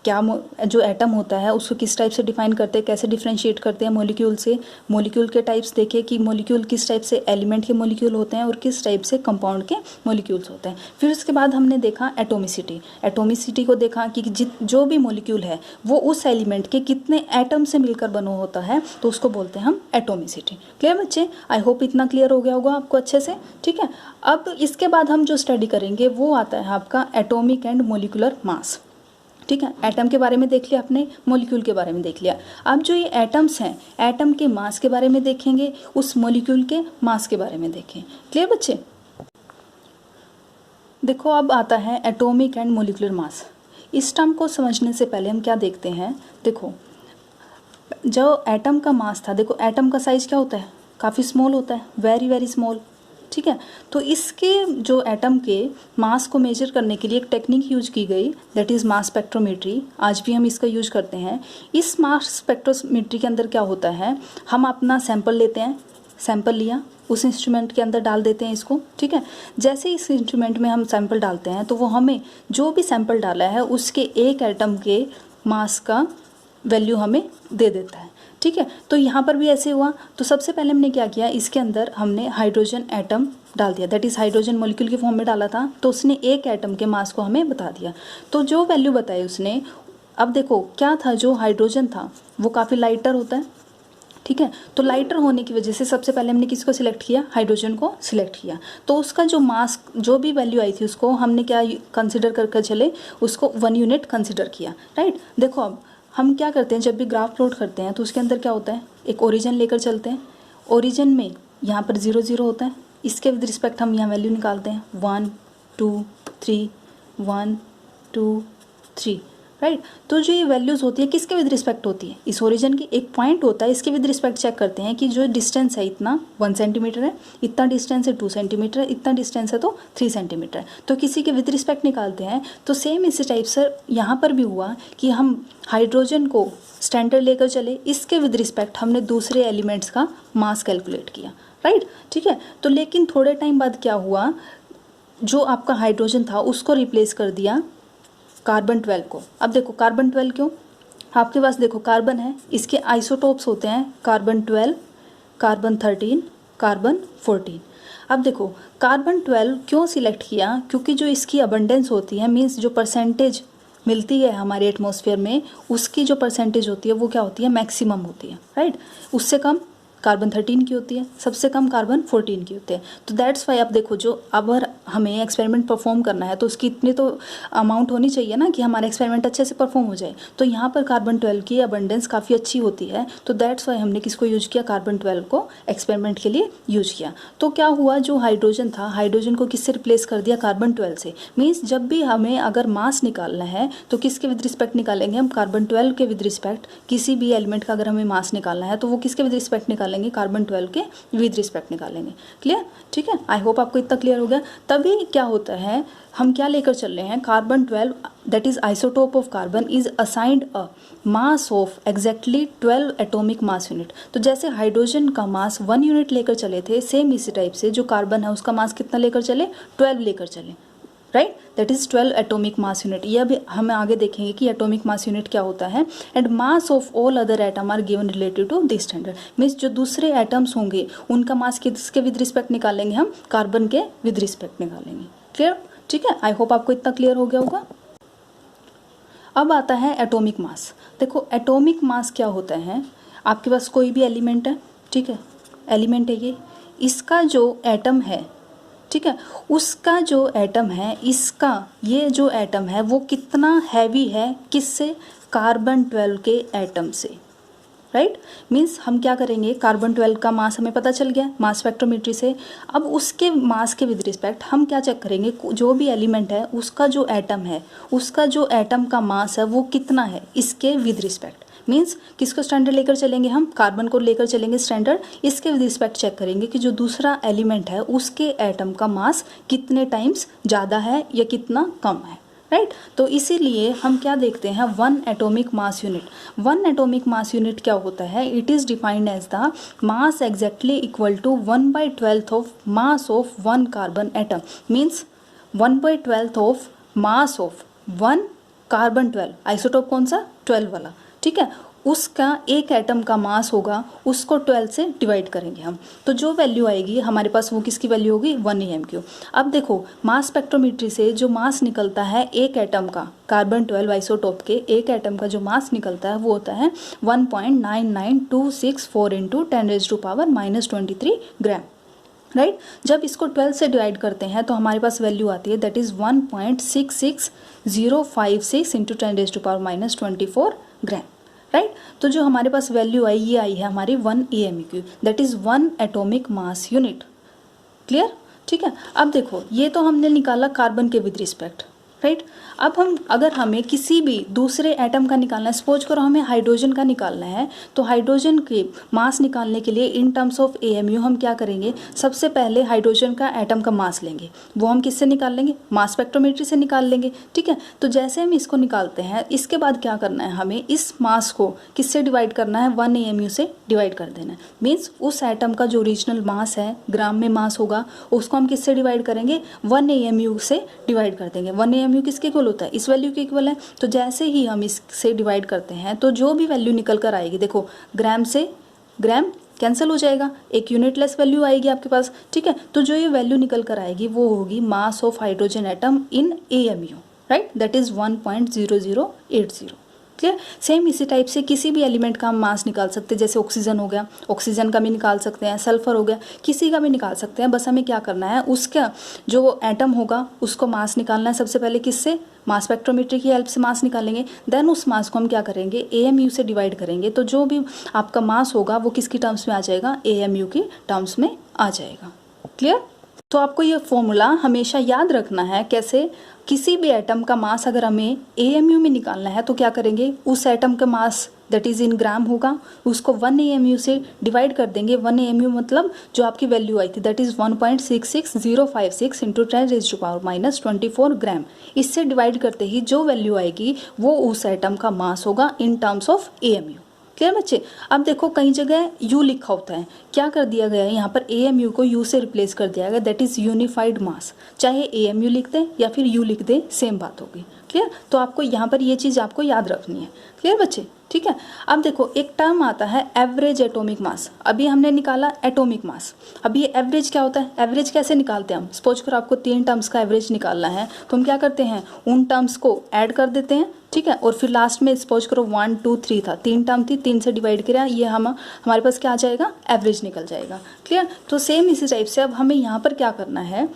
क्या, जो एटम होता है उसको किस टाइप से डिफाइन करते हैं, कैसे डिफ्रेंशिएट करते हैं मॉलिक्यूल से। मॉलिक्यूल के टाइप्स देखे कि मॉलिक्यूल किस टाइप से एलिमेंट के मॉलिक्यूल होते हैं और किस टाइप से कंपाउंड के मॉलिक्यूल्स होते हैं। फिर उसके बाद हमने देखा एटोमिसिटी। एटोमिसिटी को देखा कि जो भी मॉलिक्यूल है वो उस एलिमेंट के कितने एटम से मिलकर बना होता है, तो उसको बोलते हैं हम एटोमिसिटी। क्लियर बच्चे, आई होप इतना क्लियर हो गया होगा आपको अच्छे से। ठीक है, अब इसके बाद हम जो स्टडी करेंगे वो आता है आपका एटॉमिक एंड मॉलिक्यूलर मास। ठीक है, एटम के बारे में देख लिया आपने, मॉलिक्यूल के बारे में देख लिया। अब जो ये एटम्स हैं, एटम के मास के बारे में देखेंगे, उस मॉलिक्यूल के मास के बारे में देखें। क्लियर बच्चे, देखो अब आता है एटॉमिक एंड मॉलिक्यूलर मास। इस टर्म को समझने से पहले हम क्या देखते हैं, देखो जो एटम का मास था, देखो एटम का साइज क्या होता है, काफ़ी स्मॉल होता है, वेरी वेरी स्मॉल। ठीक है, तो इसके जो एटम के मास को मेजर करने के लिए एक टेक्निक यूज की गई, दैट इज़ मास स्पेक्ट्रोमेट्री। आज भी हम इसका यूज करते हैं। इस मास स्पेक्ट्रोमेट्री के अंदर क्या होता है, हम अपना सैंपल लेते हैं, सैंपल लिया, उस इंस्ट्रूमेंट के अंदर डाल देते हैं इसको। ठीक है, जैसे इस इंस्ट्रूमेंट में हम सैंपल डालते हैं तो वो हमें जो भी सैंपल डाला है उसके एक एटम के मास का वैल्यू हमें दे देता है। ठीक है, तो यहाँ पर भी ऐसे हुआ। तो सबसे पहले हमने क्या किया, इसके अंदर हमने हाइड्रोजन एटम डाल दिया, दैट इज़ हाइड्रोजन मॉलिक्यूल की फॉर्म में डाला था, तो उसने एक एटम के मास को हमें बता दिया। तो जो वैल्यू बताई उसने, अब देखो क्या था, जो हाइड्रोजन था वो काफ़ी लाइटर होता है। ठीक है, तो लाइटर होने की वजह से सबसे पहले हमने किसको सिलेक्ट किया, हाइड्रोजन को सिलेक्ट किया। तो उसका जो मास, जो भी वैल्यू आई थी उसको हमने क्या कंसिडर करके चले, उसको 1 यूनिट कंसिडर किया, राइट। देखो अब हम क्या करते हैं, जब भी ग्राफ प्लॉट करते हैं तो उसके अंदर क्या होता है, एक ओरिजिन लेकर चलते हैं। ओरिजिन में यहाँ पर 0 0 होता है, इसके विद रिस्पेक्ट हम यहाँ वैल्यू निकालते हैं 1 2 3 1 2 3, राइट। तो जो ये वैल्यूज़ होती है किसके विद रिस्पेक्ट होती है, इस ओरिजिन की एक पॉइंट होता है, इसके विद रिस्पेक्ट चेक करते हैं कि जो डिस्टेंस है इतना 1 सेंटीमीटर है, इतना डिस्टेंस है 2 सेंटीमीटर है, इतना डिस्टेंस है तो 3 सेंटीमीटर है, तो किसी के विद रिस्पेक्ट निकालते हैं। तो सेम इसी टाइप से यहाँ पर भी हुआ कि हम हाइड्रोजन को स्टैंडर्ड लेकर चले, इसके विद रिस्पेक्ट हमने दूसरे एलिमेंट्स का मास कैलकुलेट किया, राइट, ठीक है। तो लेकिन थोड़े टाइम बाद क्या हुआ, जो आपका हाइड्रोजन था उसको रिप्लेस कर दिया कार्बन 12 को। अब देखो कार्बन 12 क्यों, आपके पास देखो कार्बन है, इसके आइसोटोप्स होते हैं कार्बन 12, कार्बन 13, कार्बन 14। अब देखो कार्बन 12 क्यों सिलेक्ट किया, क्योंकि जो इसकी अबंडेंस होती है, मीन्स जो परसेंटेज मिलती है हमारे एटमॉस्फेयर में, उसकी जो परसेंटेज होती है वो क्या होती है, मैक्सिमम होती है, राइट। उससे कम कार्बन 13 की होती है, सबसे कम कार्बन 14 की होती है। तो दैट्स वाई आप देखो, जो अगर हमें एक्सपेरिमेंट परफॉर्म करना है तो उसकी इतनी तो अमाउंट होनी चाहिए ना कि हमारा एक्सपेरिमेंट अच्छे से परफॉर्म हो जाए। तो यहाँ पर कार्बन 12 की अबंडेंस काफ़ी अच्छी होती है, तो दैट्स वाई हमने किसको यूज किया, कार्बन 12 को एक्सपेरिमेंट के लिए यूज किया। तो क्या हुआ, जो हाइड्रोजन था, हाइड्रोजन को किससे रिप्लेस कर दिया, कार्बन 12 से। मीन्स जब भी हमें अगर मास निकालना है तो किसके विद रिस्पेक्ट निकालेंगे हम, कार्बन 12 के विद रिस्पेक्ट। किसी भी एलिमेंट का अगर हमें मास निकालना है तो वो किसके विद रिस्पेक्ट निकालेंगे, कार्बन 12 के विद रिस्पेक्ट निकालेंगे। क्लियर, ठीक है। आई होप आपको इतना क्लियर हो गया। तभी क्या होता है, हम क्या लेकर चल रहे हैं, carbon 12 that is isotope of carbon is assigned a mass of exactly 12 atomic mass unit. तो जैसे हाइड्रोजन का मास 1 यूनिट लेकर चले थे, सेम इसी टाइप से जो कार्बन है उसका मास कितना लेकर चले, 12 लेकर चले, right, that is 12 atomic mass unit. यह भी हम आगे देखेंगे कि एटॉमिक मास यूनिट क्या होता है। And mass of all other atom are given related to this standard. Means जो दूसरे एटम्स होंगे उनका मास किसके विद रिस्पेक्ट निकालेंगे, हम कार्बन के विद रिस्पेक्ट निकालेंगे। क्लियर, ठीक है। आई होप आपको इतना क्लियर हो गया होगा। अब आता है एटॉमिक मास। देखो एटॉमिक मास क्या होता है, आपके पास कोई भी एलिमेंट है, ठीक है, एलिमेंट है ये, इसका जो एटम है, ठीक है, उसका जो एटम है, इसका ये जो एटम है वो कितना हैवी है, किससे, कार्बन 12 के एटम से, राइट। मीन्स हम क्या करेंगे, कार्बन 12 का मास हमें पता चल गया मास स्पेक्ट्रोमेट्री से। अब उसके मास के विद रिस्पेक्ट हम क्या चेक करेंगे, जो भी एलिमेंट है उसका जो एटम है, उसका जो एटम का मास है वो कितना है इसके विद रिस्पेक्ट। मीन्स किसको स्टैंडर्ड लेकर चलेंगे, हम कार्बन को लेकर चलेंगे स्टैंडर्ड, इसके विद रिस्पेक्ट चेक करेंगे कि जो दूसरा एलिमेंट है उसके एटम का मास कितने टाइम्स ज़्यादा है या कितना कम है, राइट। तो इसीलिए हम क्या देखते हैं, 1 atomic mass unit. 1 atomic mass unit क्या होता है, it is defined as the mass exactly equal to 1/12 of mass of 1 carbon atom. Means 1/12 of mass of 1 carbon 12, isotope कौन सा, 12 वाला, ठीक है, उसका एक एटम का मास होगा, उसको 12 से डिवाइड करेंगे हम, तो जो वैल्यू आएगी हमारे पास वो किसकी वैल्यू होगी, 1 AMQ। अब देखो मास स्पेक्ट्रोमेट्री से जो मास निकलता है एक एटम का, कार्बन 12 आइसोटोप के एक एटम का जो मास निकलता है वो होता है 1.99264 इंटू 10⁻⁻23 ग्राम, राइट। जब इसको 12 से डिवाइड करते हैं तो हमारे पास वैल्यू आती है that is 1.66056 into 10⁻⁻24 gram, right. तो जो हमारे पास वैल्यू आई ये आई है हमारी 1 AMQ, that is 1 atomic mass unit. Clear, ठीक है। अब देखो ये तो हमने निकाला कार्बन के विद रिस्पेक्ट, राइट। अब हम अगर हमें किसी भी दूसरे एटम का निकालना है, सपोज करो हमें हाइड्रोजन का निकालना है, तो हाइड्रोजन के मास निकालने के लिए इन टर्म्स ऑफ AMU हम क्या करेंगे, सबसे पहले हाइड्रोजन का एटम का मास लेंगे, वो हम किससे निकाल लेंगे, मास स्पेक्ट्रोमेट्री से निकाल लेंगे, ठीक है। तो जैसे हम इसको निकालते हैं, इसके बाद क्या करना है, हमें इस मास को किससे डिवाइड करना है, 1 AMU से डिवाइड कर देना है। मीन्स उस एटम का जो ओरिजिनल मास है, ग्राम में मास होगा, उसको हम किससे डिवाइड करेंगे, 1 AMU से डिवाइड कर देंगे। 1 AMU किसके इक्वल होता है, इस वैल्यू के इक्वल है। तो जैसे ही हम इससे डिवाइड करते हैं तो जो भी वैल्यू निकल कर आएगी, देखो ग्राम से ग्राम कैंसिल हो जाएगा, एक यूनिटलेस वैल्यू आएगी आपके पास, ठीक है। तो जो ये वैल्यू निकल कर आएगी वो होगी mass of hydrogen atom in AMU, right, that is 1.0080। Clear. Same इसी टाइप से किसी भी एलिमेंट का हम मास निकाल सकते हैं, जैसे ऑक्सीजन हो गया, ऑक्सीजन का भी निकाल सकते हैं, सल्फर हो गया, किसी का भी निकाल सकते हैं। बस हमें क्या करना है, उसका जो एटम होगा उसको मास निकालना है। सबसे पहले किससे, मास स्पेक्ट्रोमेट्री की हेल्प से मास निकालेंगे, देन उस मास को हम क्या करेंगे, AMU से डिवाइड करेंगे। तो जो भी आपका मास होगा वो किसकी टर्म्स में आ जाएगा, AMU की टर्म्स में आ जाएगा। क्लियर। तो आपको ये फॉर्मूला हमेशा याद रखना है। कैसे? किसी भी एटम का मास अगर हमें AMU में निकालना है तो क्या करेंगे, उस एटम का मास दैट इज़ इन ग्राम होगा, उसको 1 AMU से डिवाइड कर देंगे। 1 AMU मतलब जो आपकी वैल्यू आई थी दैट इज़ 1.66056 इंटू 10⁻⁻24 ग्राम। इससे डिवाइड करते ही जो वैल्यू आएगी वो उस एटम का मास होगा in terms of AMU। Clear बच्चे? अब देखो कई जगह U लिखा होता है, क्या कर दिया गया है यहाँ पर AMU को U से रिप्लेस कर दिया गया, दैट इज़ यूनिफाइड मास। चाहे AMU लिख दे या फिर U लिख दे, सेम बात होगी। क्लियर? तो आपको यहाँ पर ये चीज़ आपको याद रखनी है। क्लियर बच्चे? ठीक है। अब देखो एक टर्म आता है एवरेज एटॉमिक मास। अभी हमने निकाला एटॉमिक मास, अभी ये एवरेज क्या होता है? एवरेज कैसे निकालते हैं हम? सपोज करो आपको 3 टर्म्स का एवरेज निकालना है तो हम क्या करते हैं, उन टर्म्स को ऐड कर देते हैं, ठीक है, और फिर लास्ट में सपोज करो 1 2 3 था, 3 टर्म थी, 3 से डिवाइड किया, ये हमारे पास क्या आ जाएगा, एवरेज निकल जाएगा। क्लियर? तो सेम इसी टाइप से अब हमें यहाँ पर क्या करना है,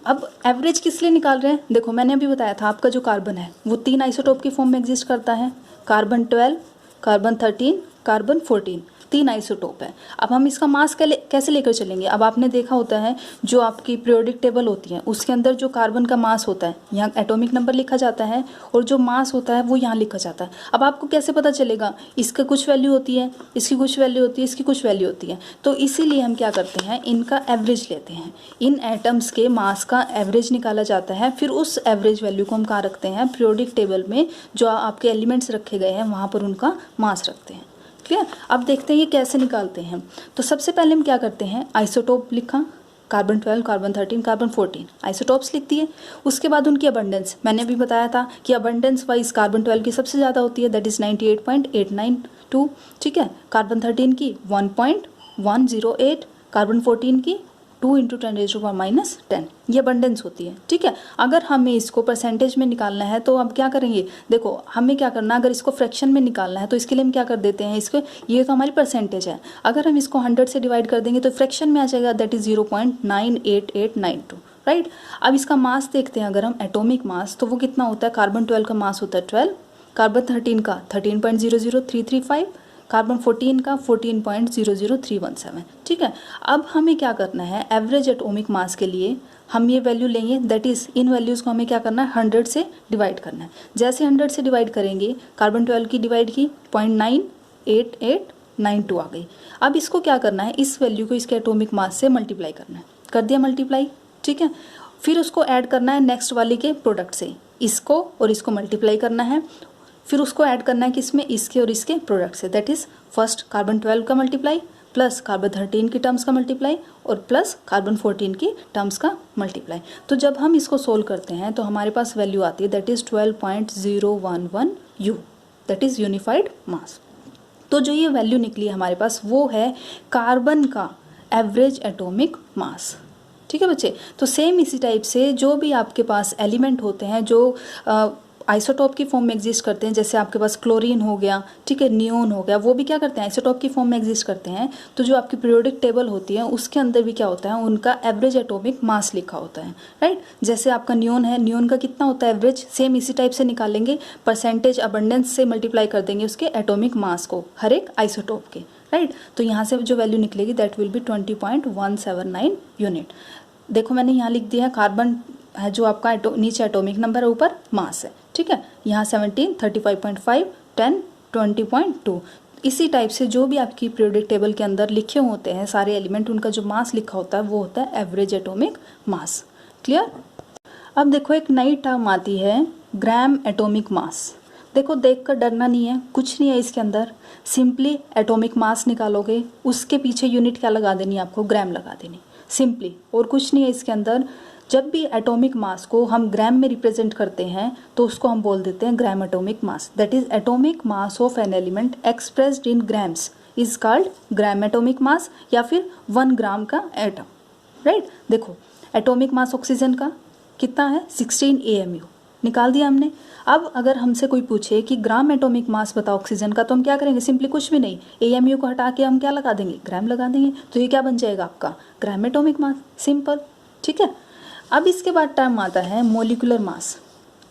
अब एवरेज किस लिए निकाल रहे हैं? देखो मैंने अभी बताया था आपका जो कार्बन है वो 3 आइसोटोप की फॉर्म में एग्जिस्ट करता है, कार्बन 12, कार्बन 13, कार्बन 14, 3 आइसोटोप है। अब हम इसका मास कैसे लेकर चलेंगे? अब आपने देखा होता है जो आपकी पीरियोडिक टेबल होती है उसके अंदर जो कार्बन का मास होता है यहाँ एटॉमिक नंबर लिखा जाता है और जो मास होता है वो यहाँ लिखा जाता है। अब आपको कैसे पता चलेगा? इसका कुछ वैल्यू होती है, इसकी कुछ वैल्यू होती है, इसकी कुछ वैल्यू होती है, तो इसीलिए हम क्या करते हैं, इनका एवरेज लेते हैं। इन एटम्स के मास का एवरेज निकाला जाता है, फिर उस एवरेज वैल्यू को हम कहाँ रखते हैं, पीरियोडिक टेबल में जो आपके एलिमेंट्स रखे गए हैं वहाँ पर उनका मास रखते हैं। क्लियर? अब देखते हैं ये कैसे निकालते हैं। तो सबसे पहले हम क्या करते हैं, आइसोटोप लिखा, कार्बन 12, कार्बन 13, कार्बन 14 आइसोटोप्स लिख दिए। उसके बाद उनकी अबंडेंस, मैंने अभी बताया था कि अबंडेंस वाइज कार्बन 12 की सबसे ज़्यादा होती है दैट इज़ 98.892, ठीक है, कार्बन 13 की 1.108, कार्बन 14 की 2 × 10⁻⁻10, ये अबंडेंस होती है। ठीक है, अगर हमें इसको परसेंटेज में निकालना है तो अब क्या करेंगे, देखो हमें क्या करना, अगर इसको फ्रैक्शन में निकालना है तो इसके लिए हम क्या कर देते हैं, इसको, ये तो हमारी परसेंटेज है, अगर हम इसको 100 से डिवाइड कर देंगे तो फ्रैक्शन में आ जाएगा दैट इज़ 0.98892, राइट। अब इसका मास देखते हैं, अगर हम एटॉमिक मास तो वो कितना होता है, कार्बन 12 का मास होता है 12, कार्बन 13 का 13.00335, कार्बन 14 का 14.00317। ठीक है, अब हमें क्या करना है, एवरेज एटॉमिक मास के लिए हम ये वैल्यू लेंगे, दैट इज़ इन वैल्यूज़ को हमें क्या करना है, 100 से डिवाइड करना है। जैसे 100 से डिवाइड करेंगे, कार्बन 12 की डिवाइड की 0.98892 आ गई। अब इसको क्या करना है, इस वैल्यू को इसके एटॉमिक मास से मल्टीप्लाई करना है, कर दिया मल्टीप्लाई। ठीक है, फिर उसको ऐड करना है नेक्स्ट वाले के प्रोडक्ट से, इसको और इसको मल्टीप्लाई करना है, फिर उसको ऐड करना है किसमें, इसके और इसके प्रोडक्ट से, दैट इज़ फर्स्ट कार्बन 12 का मल्टीप्लाई प्लस कार्बन 13 की टर्म्स का मल्टीप्लाई और प्लस कार्बन 14 की टर्म्स का मल्टीप्लाई। तो जब हम इसको सोल्व करते हैं तो हमारे पास वैल्यू आती है that is 12.011 U, that is unified mass. तो जो ये वैल्यू निकली हमारे पास वो है कार्बन का एवरेज एटॉमिक मास। ठीक है बच्चे, तो सेम इसी टाइप से जो भी आपके पास एलिमेंट होते हैं जो आइसोटोप की फॉर्म में एग्जिस्ट करते हैं, जैसे आपके पास क्लोरीन हो गया, ठीक है, नियोन हो गया, वो भी क्या करते हैं, आइसोटोप की फॉर्म में एग्जिस्ट करते हैं। तो जो आपकी पीरियोडिक टेबल होती है उसके अंदर भी क्या होता है, उनका एवरेज एटॉमिक मास लिखा होता है, राइट। जैसे आपका नियोन है, नियोन का कितना होता है एवरेज, सेम इसी टाइप से निकालेंगे, परसेंटेज अबंडेंस से मल्टीप्लाई कर देंगे उसके एटॉमिक मास को हर एक आइसोटोप के, राइट। तो यहाँ से जो वैल्यू निकलेगी दैट विल बी 20.179 यूनिट। देखो मैंने यहाँ लिख दिया है, कार्बन है जो आपका नीचे एटॉमिक नंबर है, ऊपर मास है। ठीक है, यहाँ 17, 35.5, 10, 20.2। इसी टाइप से जो भी आपकी पीरियोडिक टेबल के अंदर लिखे होते हैं सारे एलिमेंट, उनका जो मास लिखा होता है वो होता है एवरेज एटॉमिक मास। क्लियर? अब देखो एक नई टर्म आती है ग्राम एटॉमिक मास। देखो देख कर डरना नहीं है, कुछ नहीं है इसके अंदर, सिंपली एटॉमिक मास निकालोगे, उसके पीछे यूनिट क्या लगा देनी, आपको ग्राम लगा देनी, सिंपली, और कुछ नहीं है इसके अंदर। जब भी एटॉमिक मास को हम ग्राम में रिप्रेजेंट करते हैं तो उसको हम बोल देते हैं gram atomic mass, that is atomic mass of an element expressed in grams is called gram atomic mass, या फिर 1 ग्राम का एटम, राइट। देखो एटॉमिक मास ऑक्सीजन का कितना है, 16 AMU निकाल दिया हमने। अब अगर हमसे कोई पूछे कि ग्राम एटॉमिक मास बताओ ऑक्सीजन का, तो हम क्या करेंगे, सिंपली कुछ भी नहीं, AMU को हटा के हम क्या लगा देंगे, ग्राम लगा देंगे, तो ये क्या बन जाएगा आपका ग्राम एटॉमिक मास, सिंपल। ठीक है, अब इसके बाद टर्म आता है मोलिकुलर मास।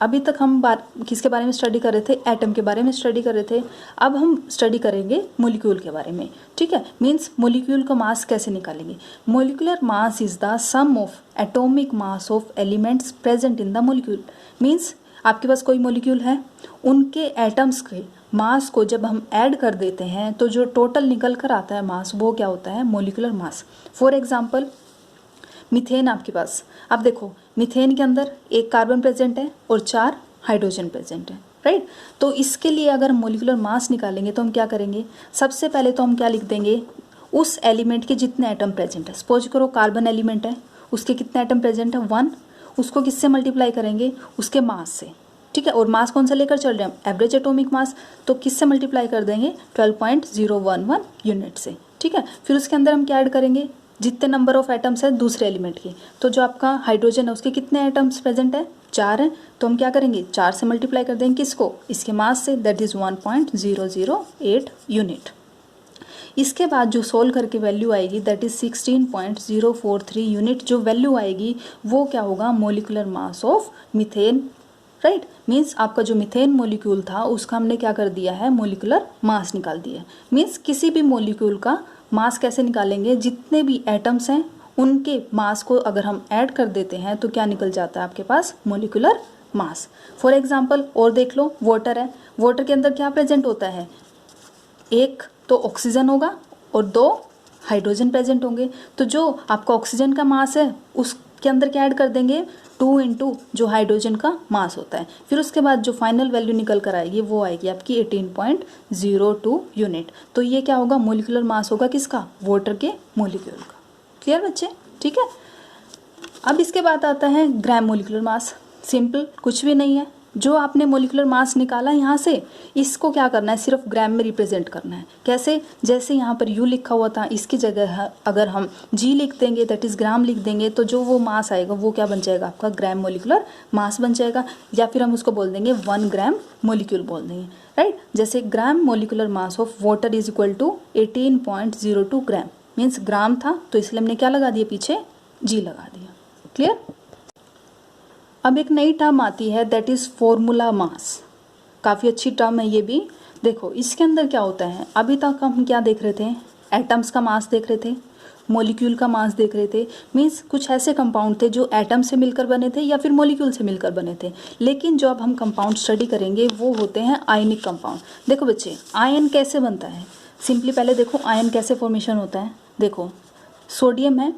अभी तक हम किसके बारे में स्टडी कर रहे थे, एटम के बारे में स्टडी कर रहे थे। अब हम स्टडी करेंगे मोलिक्यूल के बारे में, ठीक है। मीन्स मोलिक्यूल का मास कैसे निकालेंगे। Molecular mass is the sum of atomic mass of elements present in the molecule. Means आपके पास कोई मोलिक्यूल है, उनके एटम्स के मास को जब हम ऐड कर देते हैं तो जो टोटल निकल कर आता है मास, वो क्या होता है, molecular mass. For example methane आपके पास, अब देखो मीथेन के अंदर एक कार्बन प्रेजेंट है और 4 हाइड्रोजन प्रेजेंट है, राइट। तो इसके लिए अगर हम मोलिकुलर मास निकालेंगे तो हम क्या करेंगे, सबसे पहले तो हम क्या लिख देंगे, उस एलिमेंट के जितने एटम प्रेजेंट है। सपोज करो कार्बन एलिमेंट है, उसके कितने एटम प्रेजेंट है, 1। उसको किससे मल्टीप्लाई करेंगे, उसके मास से, ठीक है। और मास कौन सा लेकर चल रहे हैं, एवरेज एटॉमिक मास, तो किससे मल्टीप्लाई कर देंगे, 12.011 यूनिट से, ठीक है। फिर उसके अंदर हम क्या ऐड करेंगे, जितने नंबर ऑफ एटम्स है दूसरे एलिमेंट के। तो जो आपका हाइड्रोजन है उसके कितने एटम्स प्रेजेंट है, 4 हैं। तो हम क्या करेंगे, 4 से मल्टीप्लाई कर देंगे किसको, इसके मास से, दैट इज 1.008 यूनिट। इसके बाद जो सोल्व करके वैल्यू आएगी दैट इज 16.043 यूनिट। जो वैल्यू आएगी वो क्या होगा, molecular mass of methane, right. Means आपका जो मीथेन मोलिक्यूल था उसका हमने क्या कर दिया है, मोलिकुलर मास निकाल दिया है। मीन्स किसी भी मोलिक्यूल का मास कैसे निकालेंगे, जितने भी एटम्स हैं उनके मास को अगर हम ऐड कर देते हैं तो क्या निकल जाता है आपके पास, मोलिकुलर मास। फॉर एग्जाम्पल और देख लो, वाटर है, वाटर के अंदर क्या प्रेजेंट होता है, एक तो ऑक्सीजन होगा और 2 हाइड्रोजन प्रेजेंट होंगे। तो जो आपका ऑक्सीजन का मास है उसके अंदर क्या ऐड कर देंगे, 2 इंटू जो हाइड्रोजन का मास होता है। फिर उसके बाद जो फाइनल वैल्यू निकल कर आएगी वो आएगी आपकी 18.02 यूनिट। तो ये क्या होगा, मोलिकुलर मास होगा किसका, वाटर के मोलिक्यूल का। क्लियर बच्चे, ठीक है। अब इसके बाद आता है ग्राम मोलिकुलर मास। सिंपल, कुछ भी नहीं है, जो आपने मोलिकुलर मास निकाला यहाँ से, इसको क्या करना है, सिर्फ ग्राम में रिप्रेजेंट करना है। कैसे, जैसे यहाँ पर यू लिखा हुआ था, इसकी जगह अगर हम जी लिख देंगे दैट इज ग्राम लिख देंगे, तो जो वो मास आएगा वो क्या बन जाएगा, आपका ग्राम मोलिकुलर मास बन जाएगा। या फिर हम उसको बोल देंगे 1 ग्राम मोलिक्यूल बोल देंगे, राइट। जैसे gram molecular mass of water is equal to 18.02 gram. Means gram था तो इसलिए हमने क्या लगा दिया, पीछे जी लगा दिया। क्लियर। अब एक नई टर्म आती है दैट इज़ फॉर्मूला मास। काफ़ी अच्छी टर्म है ये भी। देखो इसके अंदर क्या होता है, अभी तक हम क्या देख रहे थे, एटम्स का मास देख रहे थे, मोलिक्यूल का मास देख रहे थे। मीन्स कुछ ऐसे कंपाउंड थे जो एटम से मिलकर बने थे या फिर मोलिक्यूल से मिलकर बने थे। लेकिन जो अब हम कंपाउंड स्टडी करेंगे वो होते हैं आयनिक कंपाउंड। देखो बच्चे, आयन कैसे बनता है, सिंपली पहले देखो आयन कैसे फॉर्मेशन होता है। देखो सोडियम है,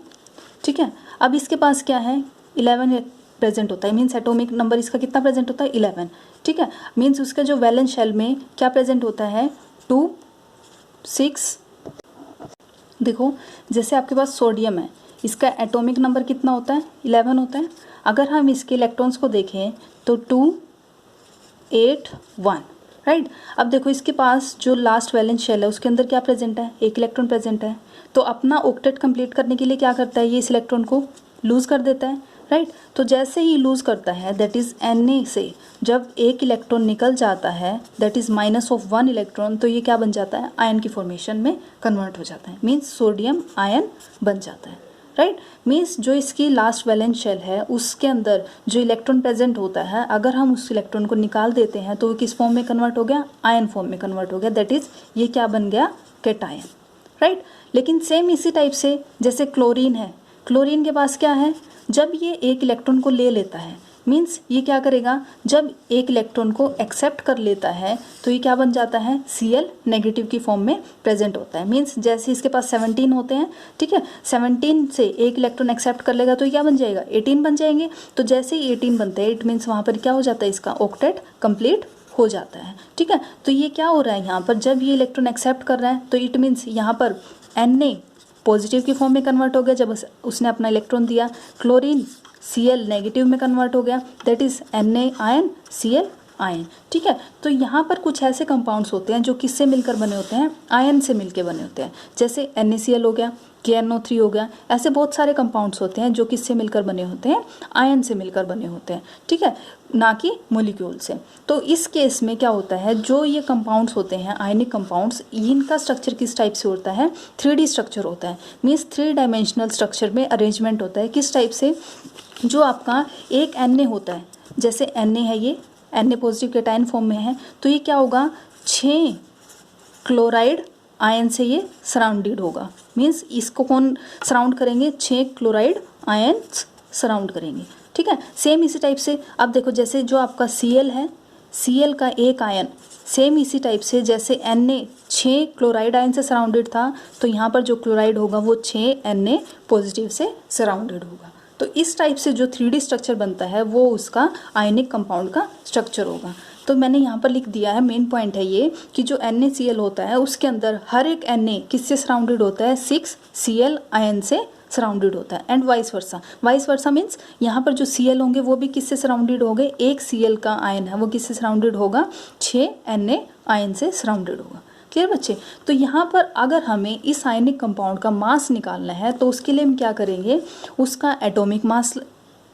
ठीक है। अब इसके पास क्या है, 11 प्रेजेंट होता है। मीन्स एटॉमिक नंबर इसका कितना प्रेजेंट होता है, 11, ठीक है। मीन्स उसका जो वैलेंस शेल में क्या प्रेजेंट होता है, 2, 6। देखो जैसे आपके पास सोडियम है, इसका एटॉमिक नंबर कितना होता है, 11 होता है। अगर हम इसके इलेक्ट्रॉन्स को देखें तो 2, 8, 1, राइट। अब देखो इसके पास जो लास्ट वैलेंस शेल है उसके अंदर क्या प्रेजेंट है, 1 इलेक्ट्रॉन प्रेजेंट है। तो अपना ऑक्टेट कंप्लीट करने के लिए क्या करता है, ये इस इलेक्ट्रॉन को लूज कर देता है, राइट। तो जैसे ही लूज करता है दैट इज Na से जब 1 इलेक्ट्रॉन निकल जाता है दैट इज -1 इलेक्ट्रॉन, तो ये क्या बन जाता है, आयन की फॉर्मेशन में कन्वर्ट हो जाता है। मीन्स सोडियम आयन बन जाता है, राइट। मीन्स जो इसकी लास्ट वैलेंस शेल है उसके अंदर जो इलेक्ट्रॉन प्रेजेंट होता है, अगर हम उस इलेक्ट्रॉन को निकाल देते हैं तो वो किस फॉर्म में कन्वर्ट हो गया, आयन फॉर्म में कन्वर्ट हो गया। दैट इज ये क्या बन गया, कैटायन, राइट। लेकिन सेम इसी टाइप से जैसे क्लोरीन है, क्लोरीन के पास क्या है, जब ये 1 इलेक्ट्रॉन को ले लेता है, मीन्स ये क्या करेगा, जब 1 इलेक्ट्रॉन को एक्सेप्ट कर लेता है तो ये क्या बन जाता है, Cl नेगेटिव की फॉर्म में प्रेजेंट होता है। मीन्स जैसे इसके पास 17 होते हैं, ठीक है, 17 से 1 इलेक्ट्रॉन एक्सेप्ट कर लेगा तो ये क्या बन जाएगा, 18 बन जाएंगे। तो जैसे ही 18 बनते हैं इट मीन्स वहाँ पर क्या हो जाता है, इसका ऑक्टेट कंप्लीट हो जाता है, ठीक है। तो ये क्या हो रहा है यहाँ पर, जब ये इलेक्ट्रॉन एक्सेप्ट कर रहा है तो इट मीन्स यहाँ पर Na पॉजिटिव की फॉर्म में कन्वर्ट हो गया जब उसने अपना इलेक्ट्रॉन दिया, क्लोरीन Cl नेगेटिव में कन्वर्ट हो गया, that is Na ion Cl ion, ठीक है। तो यहाँ पर कुछ ऐसे कंपाउंड्स होते हैं जो किससे मिलकर बने होते हैं, आयन से मिलकर बने होते हैं। जैसे NaCl हो गया, KNO3 हो गया। ऐसे बहुत सारे कंपाउंड्स होते हैं जो किससे मिलकर बने होते हैं, आयन से मिलकर बने होते हैं, ठीक है, ना कि मॉलिक्यूल से। तो इस केस में क्या होता है, जो ये कंपाउंड्स होते हैं आयनिक कंपाउंड्स, इनका स्ट्रक्चर किस टाइप से होता है, 3D स्ट्रक्चर होता है, मीन्स 3 डायमेंशनल स्ट्रक्चर में अरेंजमेंट होता है। किस टाइप से, जो आपका एक Na होता है, जैसे Na है, ये Na पॉजिटिव कैटायन फॉर्म में है, तो ये क्या होगा, 6 क्लोराइड आयन से ये सराउंडेड होगा। मीन्स इसको कौन सराउंड करेंगे, 6 क्लोराइड आयन सराउंड करेंगे, ठीक है। सेम इसी टाइप से अब देखो, जैसे जो आपका Cl है, Cl का एक आयन सेम इसी टाइप से, जैसे Na 6 क्लोराइड आयन से सराउंडेड था, तो यहाँ पर जो क्लोराइड होगा वो 6 Na पॉजिटिव से सराउंडेड होगा। तो इस टाइप से जो 3D स्ट्रक्चर बनता है वो उसका आयनिक कंपाउंड का स्ट्रक्चर होगा। तो मैंने यहाँ पर लिख दिया है, मेन पॉइंट है ये कि जो NaCl होता है उसके अंदर हर एक Na किससे सराउंडेड होता है, 6 Cl आयन से सराउंडेड होता है, एंड वाइस वर्सा मीन्स यहाँ पर जो Cl होंगे वो भी किससे सराउंडेड होंगे, एक Cl का आयन है वो किससे सराउंडेड होगा, 6 Na आयन से सराउंडेड होगा। क्लियर बच्चे। तो यहाँ पर अगर हमें इस आयनिक कंपाउंड का मास निकालना है तो उसके लिए हम क्या करेंगे, उसका एटॉमिक मास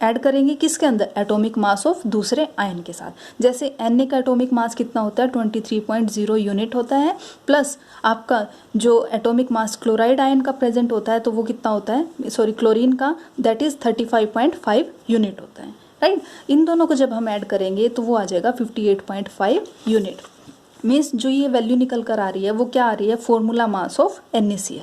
ऐड करेंगे किसके अंदर, एटॉमिक मास ऑफ दूसरे आयन के साथ। जैसे Na का एटॉमिक मास कितना होता है, 23.0 यूनिट होता है, प्लस आपका जो एटॉमिक मास क्लोराइड आयन का प्रेजेंट होता है तो वो कितना होता है, सॉरी क्लोरीन का, दैट इज 35.5 यूनिट होता है, राइट। इन दोनों को जब हम ऐड करेंगे तो वो आ जाएगा 58.5 यूनिट। मीन्स जो ये वैल्यू निकल कर आ रही है वो क्या आ रही है, formula mass of NaCl।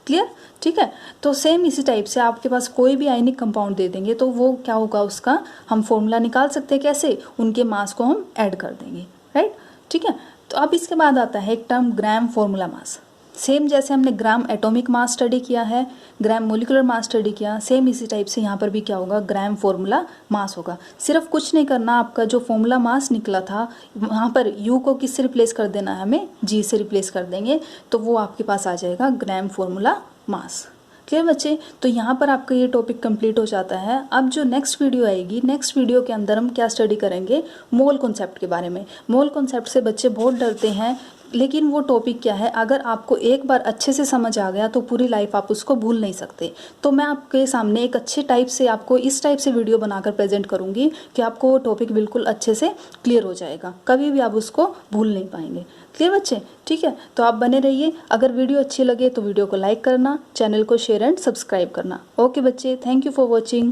Clear, ठीक है। तो सेम इसी टाइप से आपके पास कोई भी आयनिक कंपाउंड दे देंगे तो वो क्या होगा, उसका हम फॉर्मूला निकाल सकते हैं, कैसे, उनके मास को हम ऐड कर देंगे, राइट, ठीक है। तो अब इसके बाद आता है एक term gram formula mass. Same जैसे हमने ग्राम एटॉमिक मास स्टडी किया है, ग्राम मोलिकुलर मास स्टडी किया, सेम इसी टाइप से यहाँ पर भी क्या होगा, ग्राम फॉर्मूला मास होगा। सिर्फ कुछ नहीं करना, आपका जो फॉर्मूला मास निकला था वहाँ पर U को किससे रिप्लेस कर देना है, हमें G से रिप्लेस कर देंगे, तो वो आपके पास आ जाएगा ग्राम फॉर्मूला मास। क्लियर बच्चे। तो यहाँ पर आपका ये टॉपिक कंप्लीट हो जाता है। अब जो नेक्स्ट वीडियो आएगी, नेक्स्ट वीडियो के अंदर हम क्या स्टडी करेंगे, मोल कॉन्सेप्ट के बारे में। मोल कॉन्सेप्ट से बच्चे बहुत डरते हैं, लेकिन वो टॉपिक क्या है, अगर आपको एक बार अच्छे से समझ आ गया तो पूरी लाइफ आप उसको भूल नहीं सकते। तो मैं आपके सामने एक अच्छे टाइप से आपको इस टाइप से वीडियो बनाकर प्रेजेंट करूँगी कि आपको वो टॉपिक बिल्कुल अच्छे से क्लियर हो जाएगा, कभी भी आप उसको भूल नहीं पाएंगे। क्लियर बच्चे, ठीक है। तो आप बने रहिए। अगर वीडियो अच्छी लगे तो वीडियो को लाइक करना, चैनल को शेयर एंड सब्सक्राइब करना। ओके बच्चे, थैंक यू फॉर वॉचिंग।